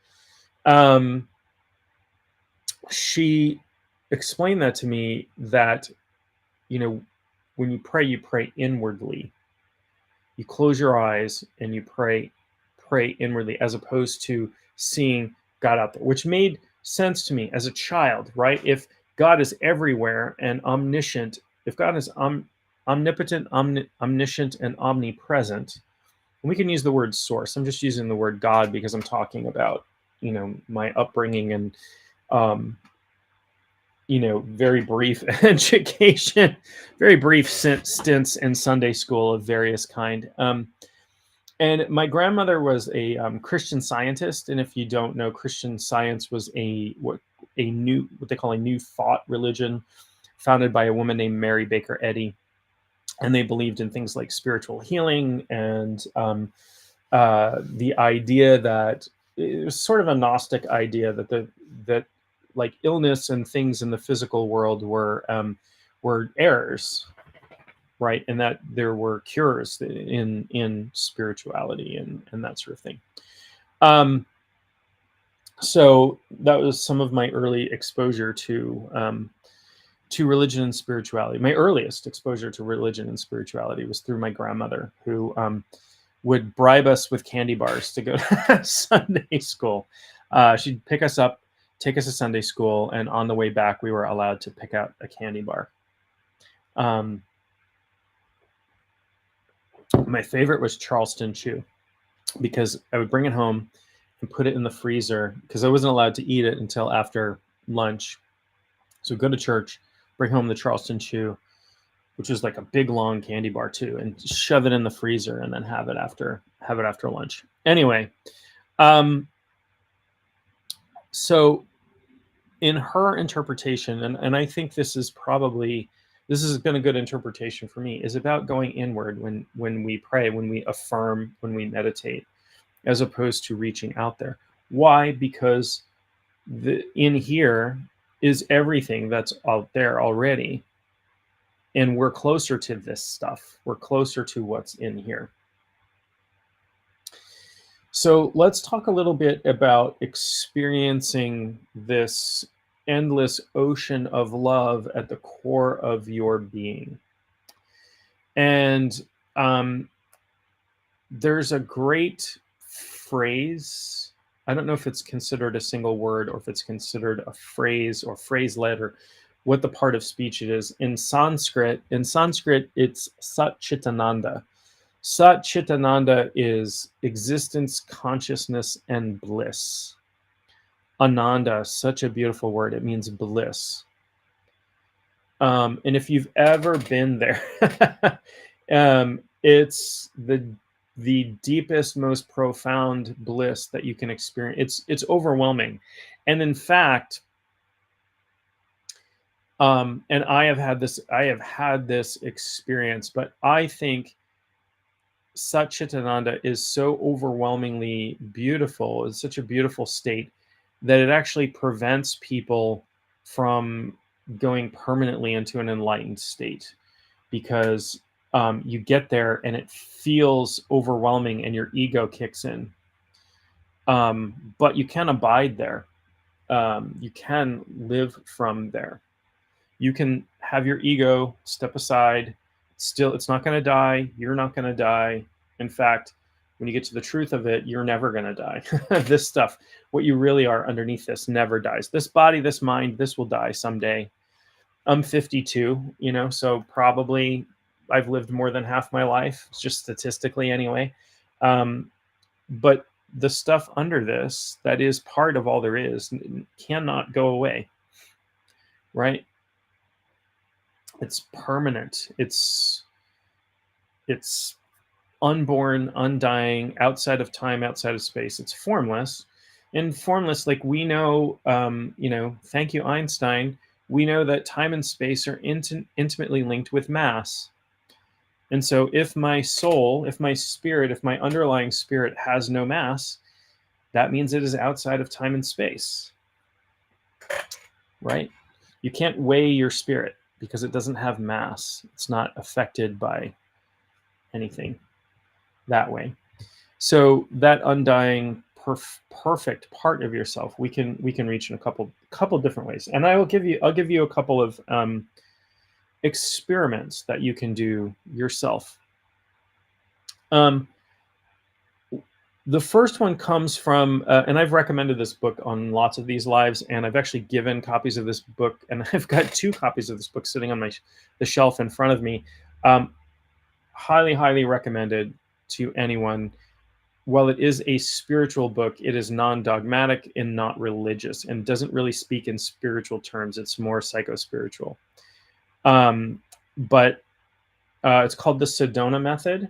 she explained that to me, that when you pray inwardly. You close your eyes and you pray inwardly, as opposed to seeing God out there, which made sense to me as a child, right? If God is everywhere and omniscient, if God is omnipotent, omniscient, and omnipresent, and we can use the word source. I'm just using the word God because I'm talking about, my upbringing and, very brief education, very brief stints in Sunday school of various kind. And my grandmother was a Christian Scientist, and if you don't know, Christian Science was what they call a new thought religion, founded by a woman named Mary Baker Eddy, and they believed in things like spiritual healing and the idea that it was sort of a Gnostic idea that like illness and things in the physical world were errors, right? And that there were cures in spirituality and that sort of thing. So that was some of my early exposure to religion and spirituality. My earliest exposure to religion and spirituality was through my grandmother, who would bribe us with candy bars to go to Sunday school. She'd pick us up, take us to Sunday school, and on the way back, we were allowed to pick out a candy bar. My favorite was Charleston Chew, because I would bring it home and put it in the freezer, because I wasn't allowed to eat it until after lunch. So go to church, bring home the Charleston Chew, which was like a big long candy bar too, and shove it in the freezer and then have it after lunch. Anyway, so in her interpretation, and I think this has been a good interpretation for me, is about going inward when we pray, when we affirm, when we meditate, as opposed to reaching out there. Why? Because in here is everything that's out there already. And we're closer to this stuff. We're closer to what's in here. So let's talk a little bit about experiencing this endless ocean of love at the core of your being. And there's a great phrase. I don't know if it's considered a single word or if it's considered a phrase or phrase-led, or what the part of speech it is. In Sanskrit, it's Sat Chitananda. Sat Chitananda is existence, consciousness, and bliss. Ananda, such a beautiful word. It means bliss. And if you've ever been there, it's the deepest, most profound bliss that you can experience. It's overwhelming. And in fact, and I have had this experience, but I think Sat Chitananda is so overwhelmingly beautiful. It's such a beautiful state that it actually prevents people from going permanently into an enlightened state, because you get there and it feels overwhelming and your ego kicks in. But you can abide there. You can live from there. You can have your ego step aside, Still, it's not going to die. You're not going to die. In fact, when you get to the truth of it, you're never going to die. This stuff, what you really are underneath this, never dies. This body, this mind, this will die someday. I'm 52, so probably I've lived more than half my life, just statistically anyway. But the stuff under this, that is part of all there is, cannot go away, right? It's permanent. It's unborn, undying, outside of time, outside of space. It's formless. And formless, like we know, thank you, Einstein, we know that time and space are intimately linked with mass. And so if my soul, if my spirit, if my underlying spirit has no mass, that means it is outside of time and space, right? You can't weigh your spirit because it doesn't have mass. It's not affected by anything that way. So that undying, perfect part of yourself, we can reach in a couple different ways. And I'll give you a couple of experiments that you can do yourself. The first one comes from, and I've recommended this book on lots of these lives, and I've actually given copies of this book, and I've got 2 copies of this book sitting on the shelf in front of me. Highly, highly recommended to anyone. While it is a spiritual book, it is non-dogmatic and not religious, and doesn't really speak in spiritual terms. It's more psycho-spiritual. But it's called the Sedona Method.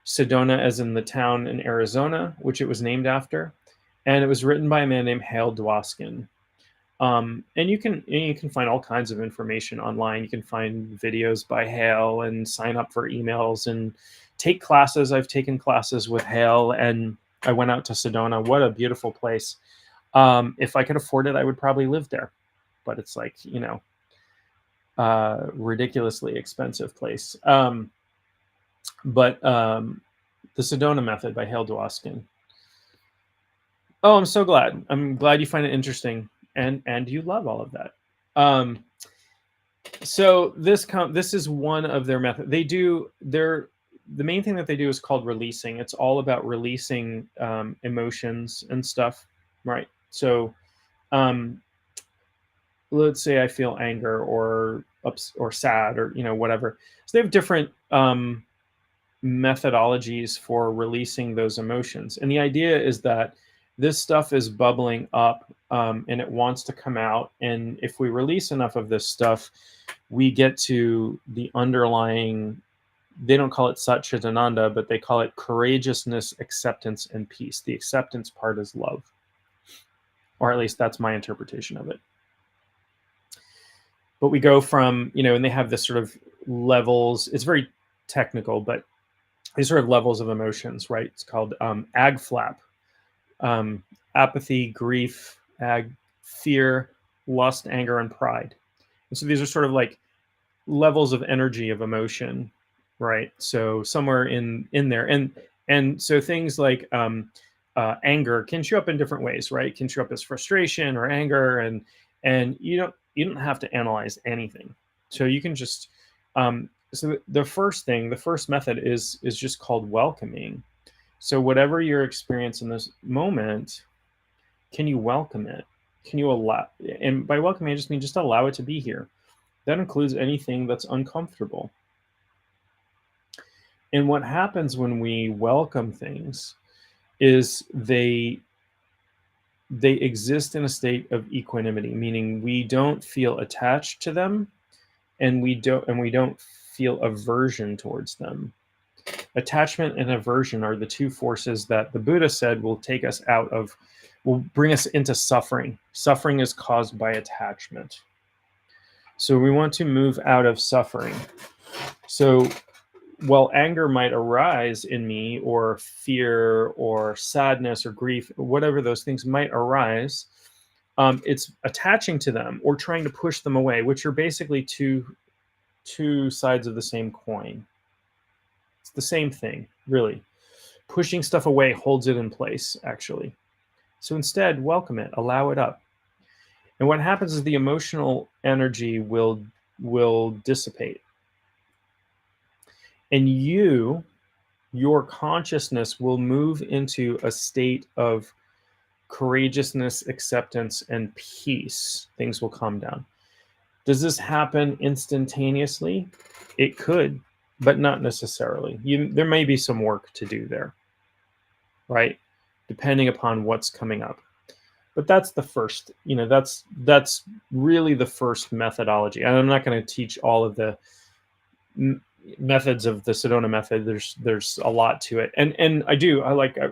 Sedona as in the town in Arizona, which it was named after. And it was written by a man named Hale Dwoskin. And you can find all kinds of information online. You can find videos by Hale and sign up for emails and take classes. I've taken classes with Hale, and I went out to Sedona. What a beautiful place. If I could afford it, I would probably live there. But it's like, ridiculously expensive place. But the Sedona Method by Hale Dwoskin. Oh, I'm so glad. I'm glad you find it interesting, and you love all of that. So this is one of their methods. The main thing that they do is called releasing. It's all about releasing emotions and stuff, right? So, let's say I feel anger or sad or whatever. So they have different methodologies for releasing those emotions, and the idea is that this stuff is bubbling up, and it wants to come out. And if we release enough of this stuff, we get to the underlying. They don't call it Satchitananda, but they call it courageousness, acceptance, and peace. The acceptance part is love, or at least that's my interpretation of it. But we go from, and they have this sort of levels. It's very technical, but these sort of levels of emotions, right? It's called AGFLAP. Apathy, grief, fear, lust, anger, and pride. And so these are sort of like levels of energy of emotion, right? So somewhere in there, and so things like anger can show up in different ways, right? It can show up as frustration or anger, and you don't have to analyze anything. So you can just so the first method is just called welcoming. So whatever you're experiencing in this moment, can you welcome it? Can you allow? And by welcoming, I just mean just allow it to be here. That includes anything that's uncomfortable. And what happens when we welcome things is they exist in a state of equanimity, meaning we don't feel attached to them, and we don't feel aversion towards them. Attachment and aversion are the 2 forces that the Buddha said will bring us into suffering. Suffering is caused by attachment. So we want to move out of suffering. So while anger might arise in me, or fear or sadness or grief, whatever those things might arise, it's attaching to them or trying to push them away, which are basically two sides of the same coin. It's the same thing, really. Pushing stuff away holds it in place, actually. So instead, welcome it, allow it up. And what happens is the emotional energy will dissipate. And your consciousness will move into a state of courageousness, acceptance, and peace. Things will calm down. Does this happen instantaneously? It could, but not necessarily. There may be some work to do there, right? Depending upon what's coming up. But that's the first, that's really the first methodology. And I'm not going to teach all of the methods of the Sedona method. There's a lot to it, and I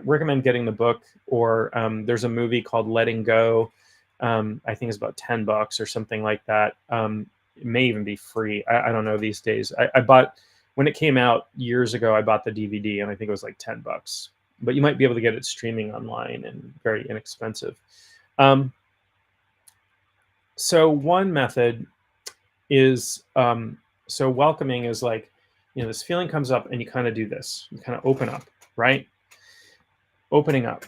recommend getting the book, or there's a movie called Letting Go. I think it's about $10 or something like that. It may even be free. I don't know these days. I bought, when it came out years ago, I bought the DVD, and I think it was like $10, but you might be able to get it streaming online and very inexpensive. So one method is, so welcoming is like, this feeling comes up and you kind of do this. You kind of open up, right? Opening up.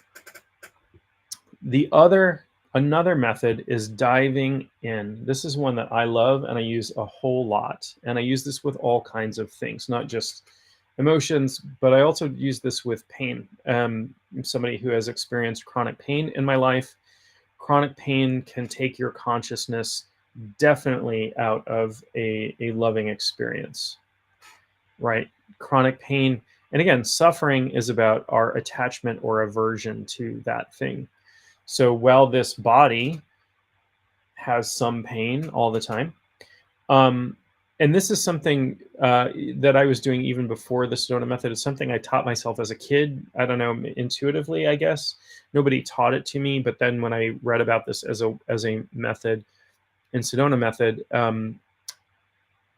Another method is diving in. This is one that I love and I use a whole lot. And I use this with all kinds of things, not just emotions, but I also use this with pain. I'm somebody who has experienced chronic pain in my life. Chronic pain can take your consciousness definitely out of a loving experience, right? Chronic pain, and again, suffering is about our attachment or aversion to that thing. So while this body has some pain all the time, and this is something that I was doing even before the Sedona method. It's something I taught myself as a kid. I don't know, intuitively, I guess. Nobody taught it to me, but then when I read about this as a method in Sedona method, I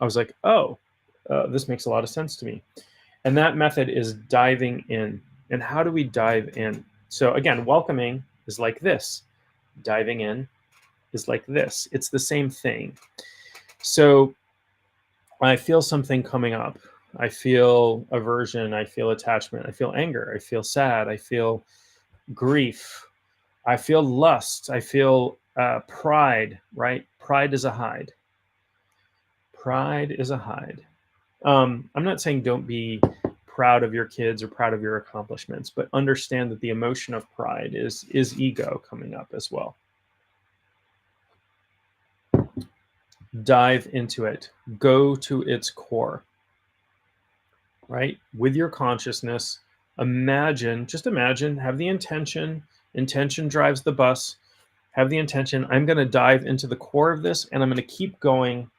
was like, oh, this makes a lot of sense to me. And that method is diving in. And how do we dive in? So again, welcoming is like this. Diving in is like this. It's the same thing. So I feel something coming up. I feel aversion. I feel attachment. I feel anger. I feel sad. I feel grief. I feel lust. I feel pride, right? Pride is a hide. Pride is a hide. I'm not saying don't be proud of your kids or proud of your accomplishments, but understand that the emotion of pride is ego coming up as well. Dive into it. Go to its core, right? With your consciousness, just imagine, have the intention drives the bus, have the intention, I'm going to dive into the core of this, and I'm going to keep going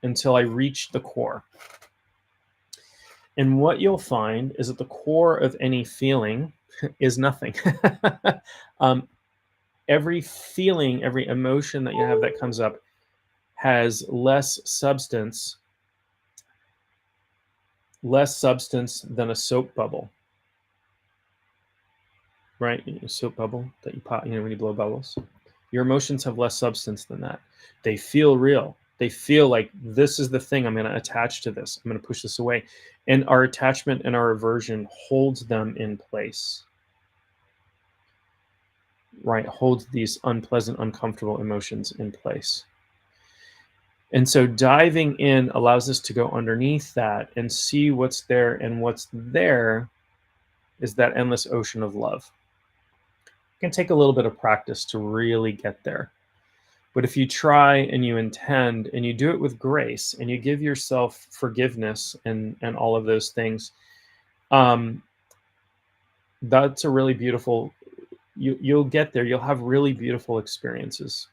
until I reach the core. And what you'll find is that the core of any feeling is nothing. Every feeling, every emotion that you have that comes up has less substance than a soap bubble, right? A soap bubble that you pop, when you blow bubbles. Your emotions have less substance than that. They feel real. They feel like this is the thing I'm going to attach to this. I'm going to push this away. And our attachment and our aversion holds them in place, right? Holds these unpleasant, uncomfortable emotions in place. And so diving in allows us to go underneath that and see what's there. And what's there is that endless ocean of love. It can take a little bit of practice to really get there. But if you try and you intend and you do it with grace and you give yourself forgiveness and all of those things, that's a really beautiful, you'll get there. You'll have really beautiful experiences,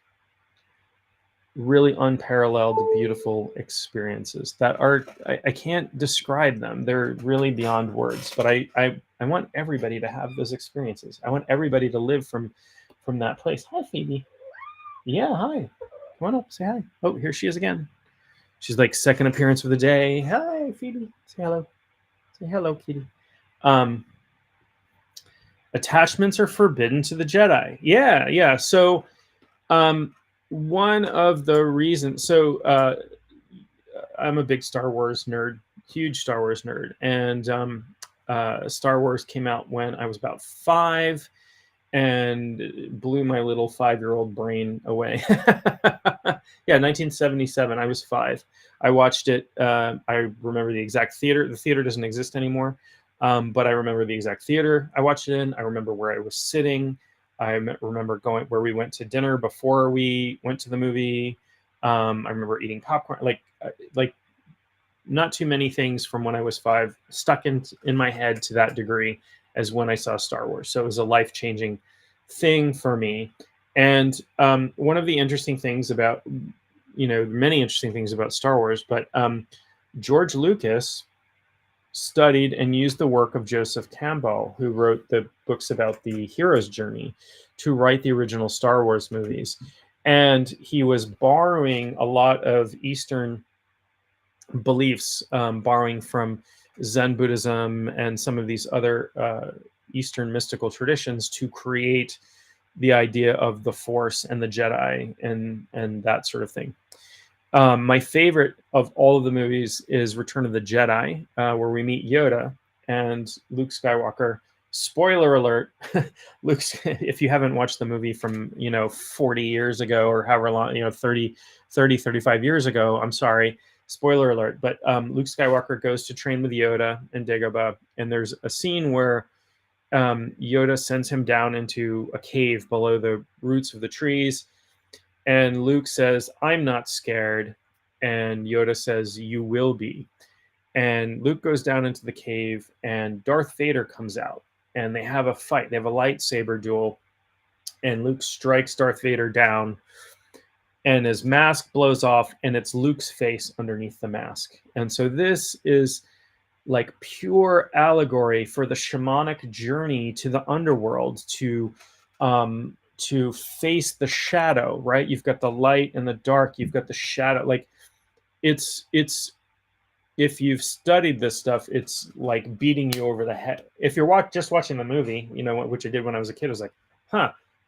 really unparalleled, beautiful experiences that are, I can't describe them. They're really beyond words, but I want everybody to have those experiences. I want everybody to live from that place. Hi, Phoebe. Yeah, hi. Come on up, say hi. Oh, here she is again. She's like second appearance of the day. Hi, Phoebe. Say hello. Say hello, kitty. Attachments are forbidden to the Jedi. Yeah. So, one of the reasons. So, I'm a big Star Wars nerd, huge Star Wars nerd, and Star Wars came out when I was about 5. And blew my little 5-year-old brain away. Yeah, 1977. I was 5. I watched it. I remember the exact theater. The theater doesn't exist anymore, but I remember the exact theater I watched it in. I remember where I was sitting. Remember going where we went to dinner before we went to the movie. I remember eating popcorn. Like not too many things from when I was 5 stuck in my head to that degree as when I saw Star Wars. So it was a life changing thing for me. And one of the interesting things about, many interesting things about Star Wars, but George Lucas studied and used the work of Joseph Campbell, who wrote the books about the hero's journey, to write the original Star Wars movies. And he was borrowing a lot of Eastern beliefs, borrowing from Zen Buddhism and some of these other Eastern mystical traditions to create the idea of the Force and the Jedi and that sort of thing. My favorite of all of the movies is Return of the Jedi, where we meet Yoda and Luke Skywalker. Spoiler alert, if you haven't watched the movie from, 40 years ago or however long, 35 years ago, I'm sorry, spoiler alert. But Luke Skywalker goes to train with Yoda and Dagobah, and there's a scene where Yoda sends him down into a cave below the roots of the trees. And Luke says, "I'm not scared." And Yoda says, "You will be." And Luke goes down into the cave, and Darth Vader comes out, and they have a fight. They have a lightsaber duel, and Luke strikes Darth Vader down, and his mask blows off, and it's Luke's face underneath the mask. And so this is like pure allegory for the shamanic journey to the underworld, to face the shadow, right? You've got the light and the dark, you've got the shadow. Like it's if you've studied this stuff, it's like beating you over the head. If you're just watching the movie, which I did when I was a kid, I was like,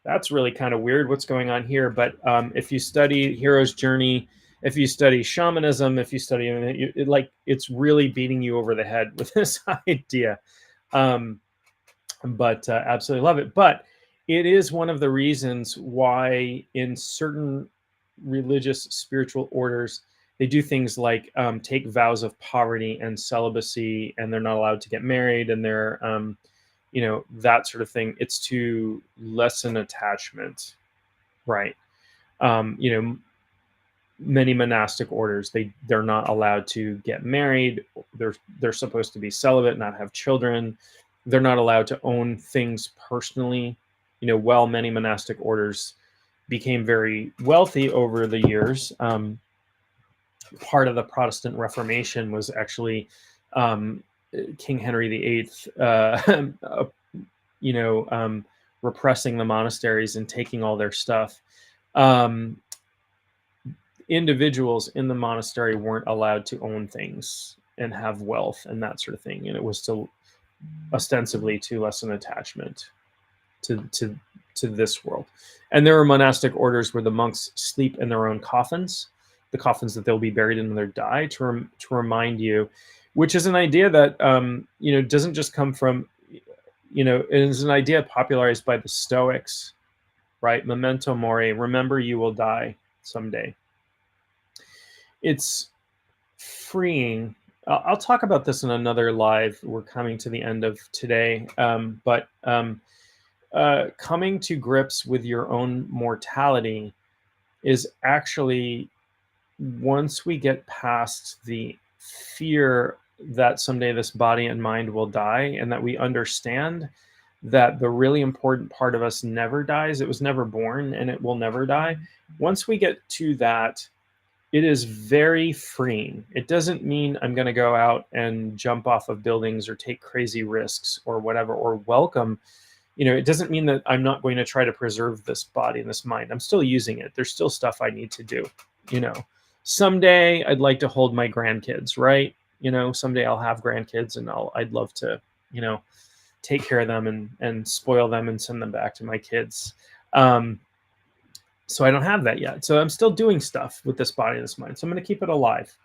that's really kind of weird. What's going on here? But if you study hero's journey, if you study shamanism, if you study it's really beating you over the head with this idea. But absolutely love it. But it is one of the reasons why in certain religious spiritual orders, they do things like take vows of poverty and celibacy, and they're not allowed to get married, and they're, that sort of thing. It's to lessen attachment, right? Many monastic orders, they're not allowed to get married. They're supposed to be celibate, not have children. They're not allowed to own things personally. While many monastic orders became very wealthy over the years, part of the Protestant Reformation was actually King Henry VIII, repressing the monasteries and taking all their stuff. Individuals in the monastery weren't allowed to own things and have wealth and that sort of thing, and it was still ostensibly to lessen attachment to this world. And there are monastic orders where the monks sleep in their own coffins, the coffins that they'll be buried in when they die, to remind you, which is an idea that doesn't just come from, it is an idea popularized by the Stoics, right? Memento mori, remember you will die someday. It's freeing. I'll talk about this in another live. We're coming to the end of today, but coming to grips with your own mortality is actually, once we get past the fear that someday this body and mind will die, and that we understand that the really important part of us never dies, it was never born and it will never die. Once we get to that, it is very freeing. It doesn't mean I'm going to go out and jump off of buildings or take crazy risks or whatever, or welcome. It doesn't mean that I'm not going to try to preserve this body and this mind. I'm still using it. There's still stuff I need to do. Someday I'd like to hold my grandkids, right? Someday I'll have grandkids, and I'd love to, take care of them and spoil them and send them back to my kids. So I don't have that yet. So I'm still doing stuff with this body and this mind. So I'm going to keep it alive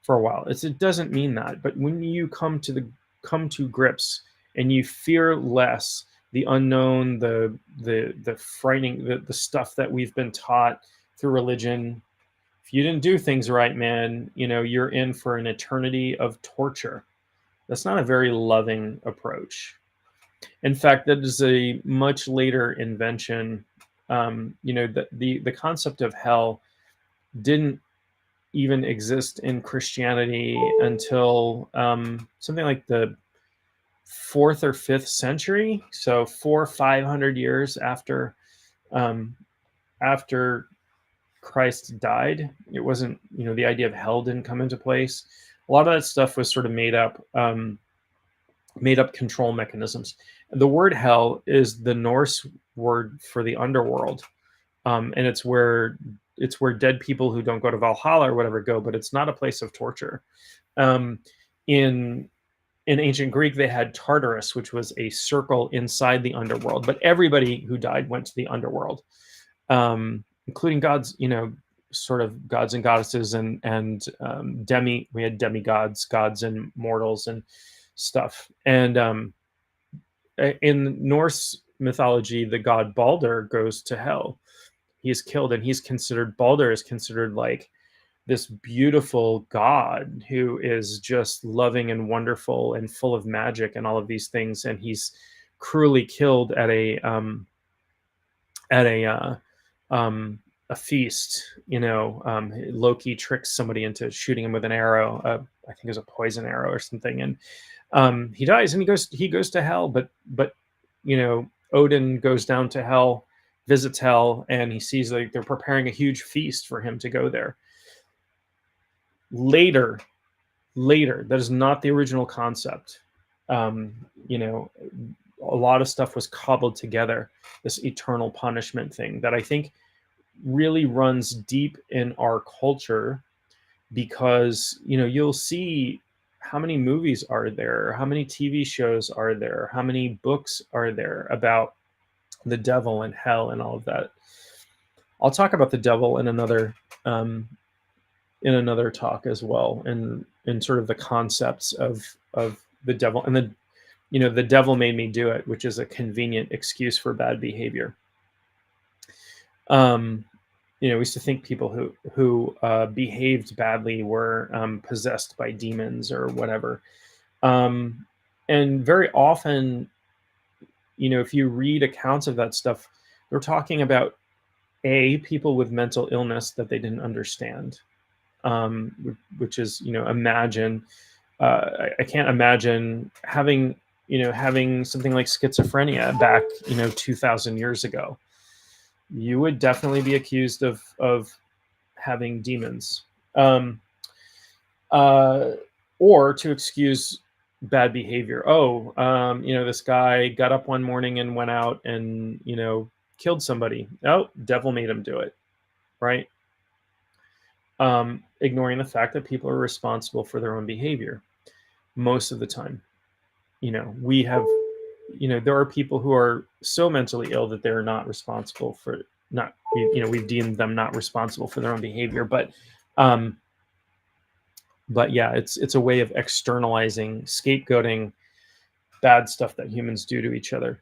for a while. It doesn't mean that, but when you come to grips and you fear less the unknown, the frightening, the stuff that we've been taught through religion, if you didn't do things right, man, you're in for an eternity of torture. That's not a very loving approach. In fact, that is a much later invention. The concept of hell didn't even exist in Christianity until something like the 4th or 5th century. So 500 years um, after Christ died. It wasn't, the idea of hell didn't come into place. A lot of that stuff was sort of made up control mechanisms. The word hell is the Norse word for the underworld, and it's where dead people who don't go to Valhalla or whatever go, but it's not a place of torture. Um, in ancient Greek, they had Tartarus, which was a circle inside the underworld, but everybody who died went to the underworld, including gods, sort of gods and goddesses, and we had demigods, gods and mortals and stuff. And in Norse mythology, the god Balder goes to hell. He's killed, and Balder is considered like this beautiful god who is just loving and wonderful and full of magic and all of these things. And he's cruelly killed at a feast. Loki tricks somebody into shooting him with an arrow. I think it was a poison arrow or something, and he dies, and he goes to hell. But Odin goes down to hell, visits hell, and he sees like they're preparing a huge feast for him to go there. Later, that is not the original concept. A lot of stuff was cobbled together, this eternal punishment thing that I think really runs deep in our culture, because you'll see how many movies are there, how many TV shows are there, how many books are there about the devil and hell and all of that. I'll talk about the devil in another talk as well, and in sort of the concepts of the devil, and the devil made me do it, which is a convenient excuse for bad behavior. We used to think people who behaved badly were possessed by demons or whatever. And very often, if you read accounts of that stuff, they're talking about people with mental illness that they didn't understand, which is, imagine. I can't imagine having something like schizophrenia back, 2,000 years ago. You would definitely be accused of having demons, or to excuse bad behavior. This guy got up one morning and went out and killed somebody. Oh, devil made him do it, right? Ignoring the fact that people are responsible for their own behavior most of the time. We have. There are people who are so mentally ill that they're not responsible for we've deemed them not responsible for their own behavior, but yeah, it's a way of externalizing, scapegoating bad stuff that humans do to each other.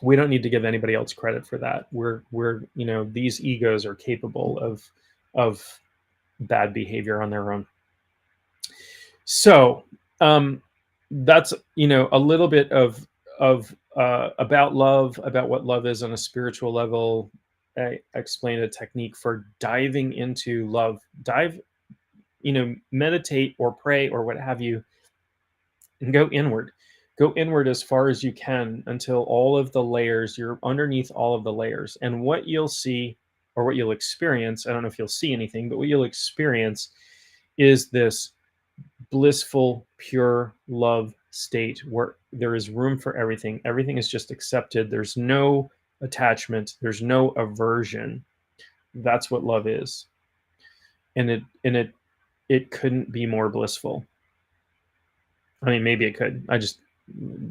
We don't need to give anybody else credit for that. We're these egos are capable of bad behavior on their own. So, that's a little bit of about love, about what love is on a spiritual level. I explained a technique for diving into love. Meditate or pray or what have you, and go inward as far as you can until all of the layers, you're underneath all of the layers. And what you'll see, or what you'll experience, I don't know if you'll see anything, but what you'll experience is this blissful, pure love state where there is room for everything. Everything is just accepted. There's no attachment. There's no aversion. That's what love is. And it couldn't be more blissful. I mean, maybe it could. I just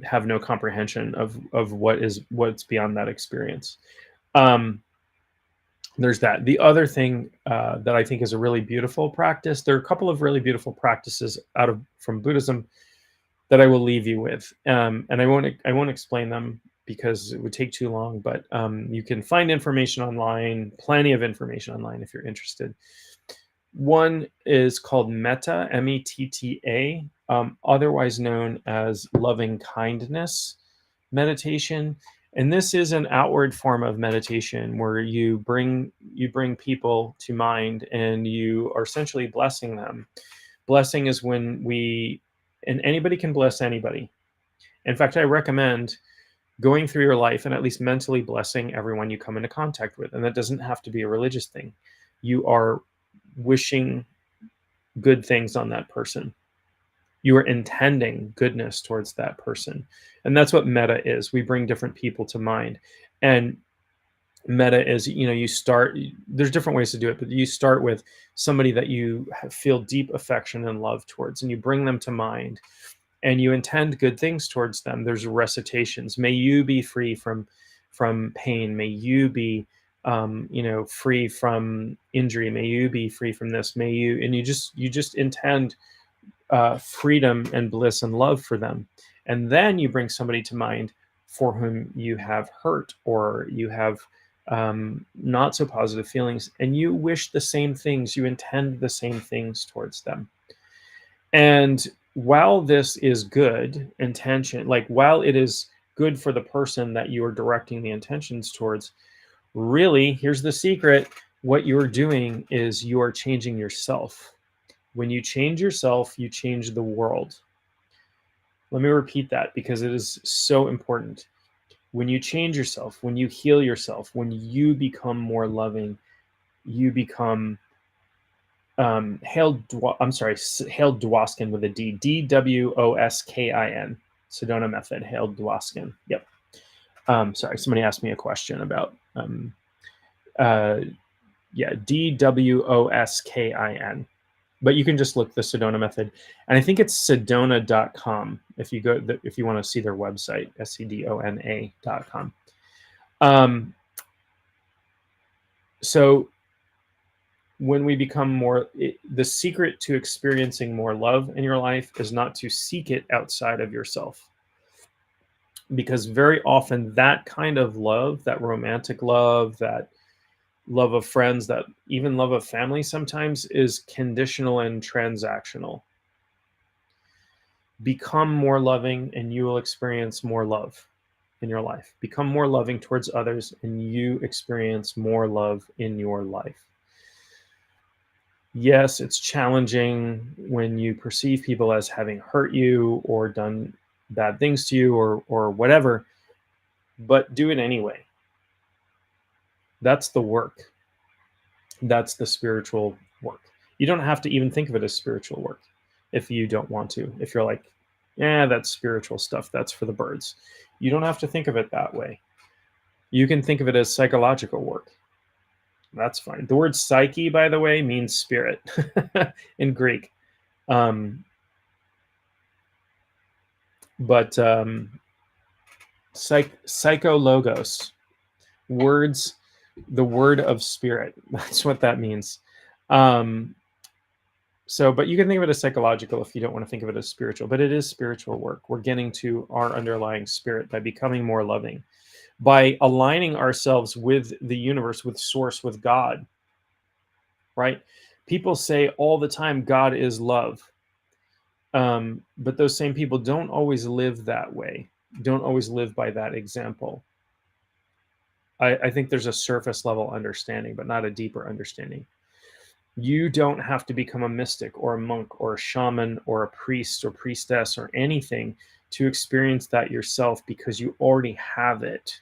have no comprehension of what's beyond that experience. There's that. The other thing that I think is a really beautiful practice, there are a couple of really beautiful practices from Buddhism that I will leave you with, and I won't explain them because it would take too long. But you can find information online, plenty of information online if you're interested. One is called Metta, Metta, otherwise known as loving kindness meditation. And this is an outward form of meditation where you bring people to mind and you are essentially blessing them. Blessing is when and anybody can bless anybody. In fact, I recommend going through your life and at least mentally blessing everyone you come into contact with. And that doesn't have to be a religious thing. You are wishing good things on that person. You are intending goodness towards that person. And that's what metta is. We bring different people to mind. And metta is, you start, there's different ways to do it, but you start with somebody that you feel deep affection and love towards, and you bring them to mind and you intend good things towards them. There's recitations. May you be free from pain. May you be free from injury. May you be free from this. May you, and you just intend freedom and bliss and love for them. And then you bring somebody to mind for whom you have hurt or you have not so positive feelings, and you wish the same things, you intend the same things towards them. And while this is good intention, like while it is good for the person that you are directing the intentions towards, really, here's the secret, what you're doing is you are changing yourself. When you change yourself, you change the world. Let me repeat that because it is so important. When you change yourself, when you heal yourself, when you become more loving, you become Hail Dwoskin with a D, Dwoskin, Sedona method, Hail Dwoskin. Yep. Sorry, somebody asked me a question about, Dwoskin. But you can just look the Sedona method. And I think it's sedona.com if you want to see their website, sedona.com. So when we become the secret to experiencing more love in your life is not to seek it outside of yourself. Because very often that kind of love, that romantic love, that love of friends, that even love of family sometimes is conditional and transactional. Become more loving and you will experience more love in your life. Become more loving towards others and you experience more love in your life. Yes, it's challenging when you perceive people as having hurt you or done bad things to you or whatever, but do it anyway. That's the work. That's the spiritual work. You don't have to even think of it as spiritual work if you don't want to. If you're like, yeah, that's spiritual stuff, that's for the birds. You don't have to think of it that way. You can think of it as psychological work. That's fine. The word psyche, by the way, means spirit in Greek. Psychologos, words, the word of spirit. That's what that means. But you can think of it as psychological if you don't want to think of it as spiritual, but it is spiritual work. We're getting to our underlying spirit by becoming more loving, by aligning ourselves with the universe, with source, with God, right? People say all the time, God is love. But those same people don't always live that way, don't always live by that example. I think there's a surface level understanding, but not a deeper understanding. You don't have to become a mystic or a monk or a shaman or a priest or priestess or anything to experience that yourself, because you already have it.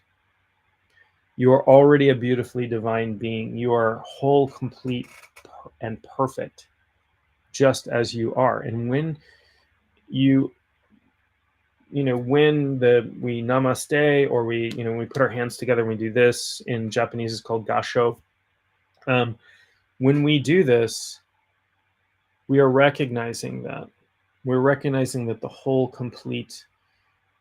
You are already a beautifully divine being. You are whole, complete, and perfect, just as you are. And when we namaste, or we put our hands together, we do this. In Japanese, it's called gasho. When we do this, we are recognizing that. We're recognizing that the whole, complete,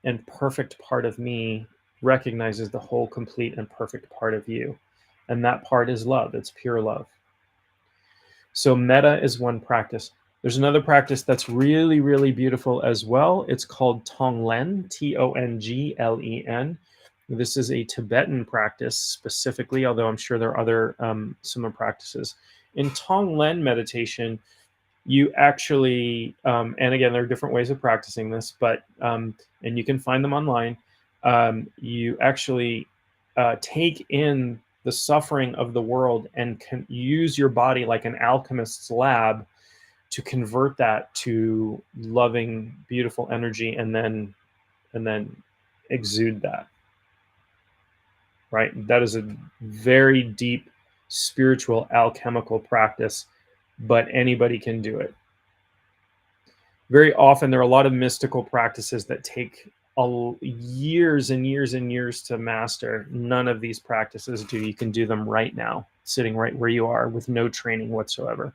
and perfect part of me recognizes the whole, complete, and perfect part of you. And that part is love. It's pure love. So metta is one practice. There's another practice that's really, really beautiful as well. It's called Tonglen, Tonglen. This is a Tibetan practice specifically, although I'm sure there are other similar practices. In Tonglen meditation, you actually, and again, there are different ways of practicing this, but, and you can find them online. You actually take in the suffering of the world and can use your body like an alchemist's lab to convert that to loving, beautiful energy, and then exude that. Right? That is a very deep spiritual alchemical practice, but anybody can do it. Very often, there are a lot of mystical practices that take years and years and years to master. None of these practices do. You can do them right now, sitting right where you are with no training whatsoever.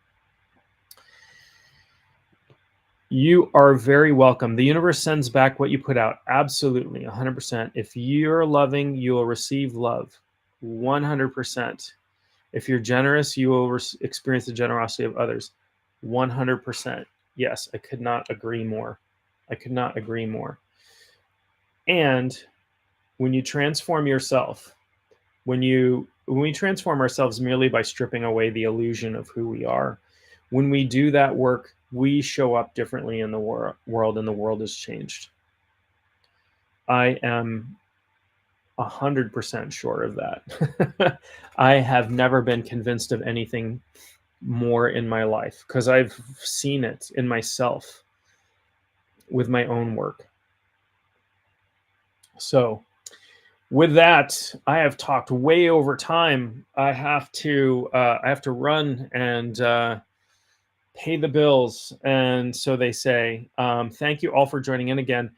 You are very welcome. The universe sends back what you put out. Absolutely, 100%. If you're loving, you will receive love. 100%. If you're generous, you will experience the generosity of others. 100%. Yes, I could not agree more. I could not agree more. And when you transform yourself, when we transform ourselves merely by stripping away the illusion of who we are, when we do that work, we show up differently in the world, and the world has changed. I am 100% sure of that. I have never been convinced of anything more in my life because I've seen it in myself with my own work. So with that, I have talked way over time. I have to run and pay the bills, and so they say. Thank you all for joining in again.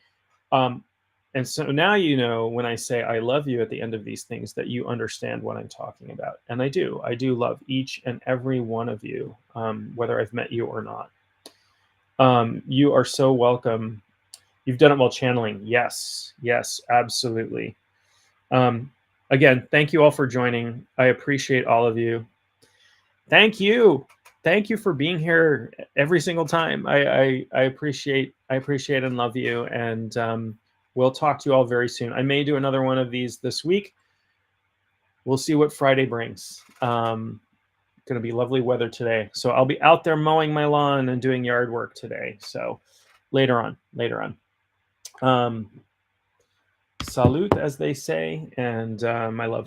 And so now you know when I say I love you at the end of these things that you understand what I'm talking about. And I do. I do love each and every one of you, whether I've met you or not. You are so welcome. You've done it while channeling. Yes, absolutely. Again, thank you all for joining. I appreciate all of you. Thank you. Thank you for being here every single time. I appreciate and love you. And we'll talk to you all very soon. I may do another one of these this week. We'll see what Friday brings. Going to be lovely weather today. So I'll be out there mowing my lawn and doing yard work today. So later on. Salute, as they say, and my love to you.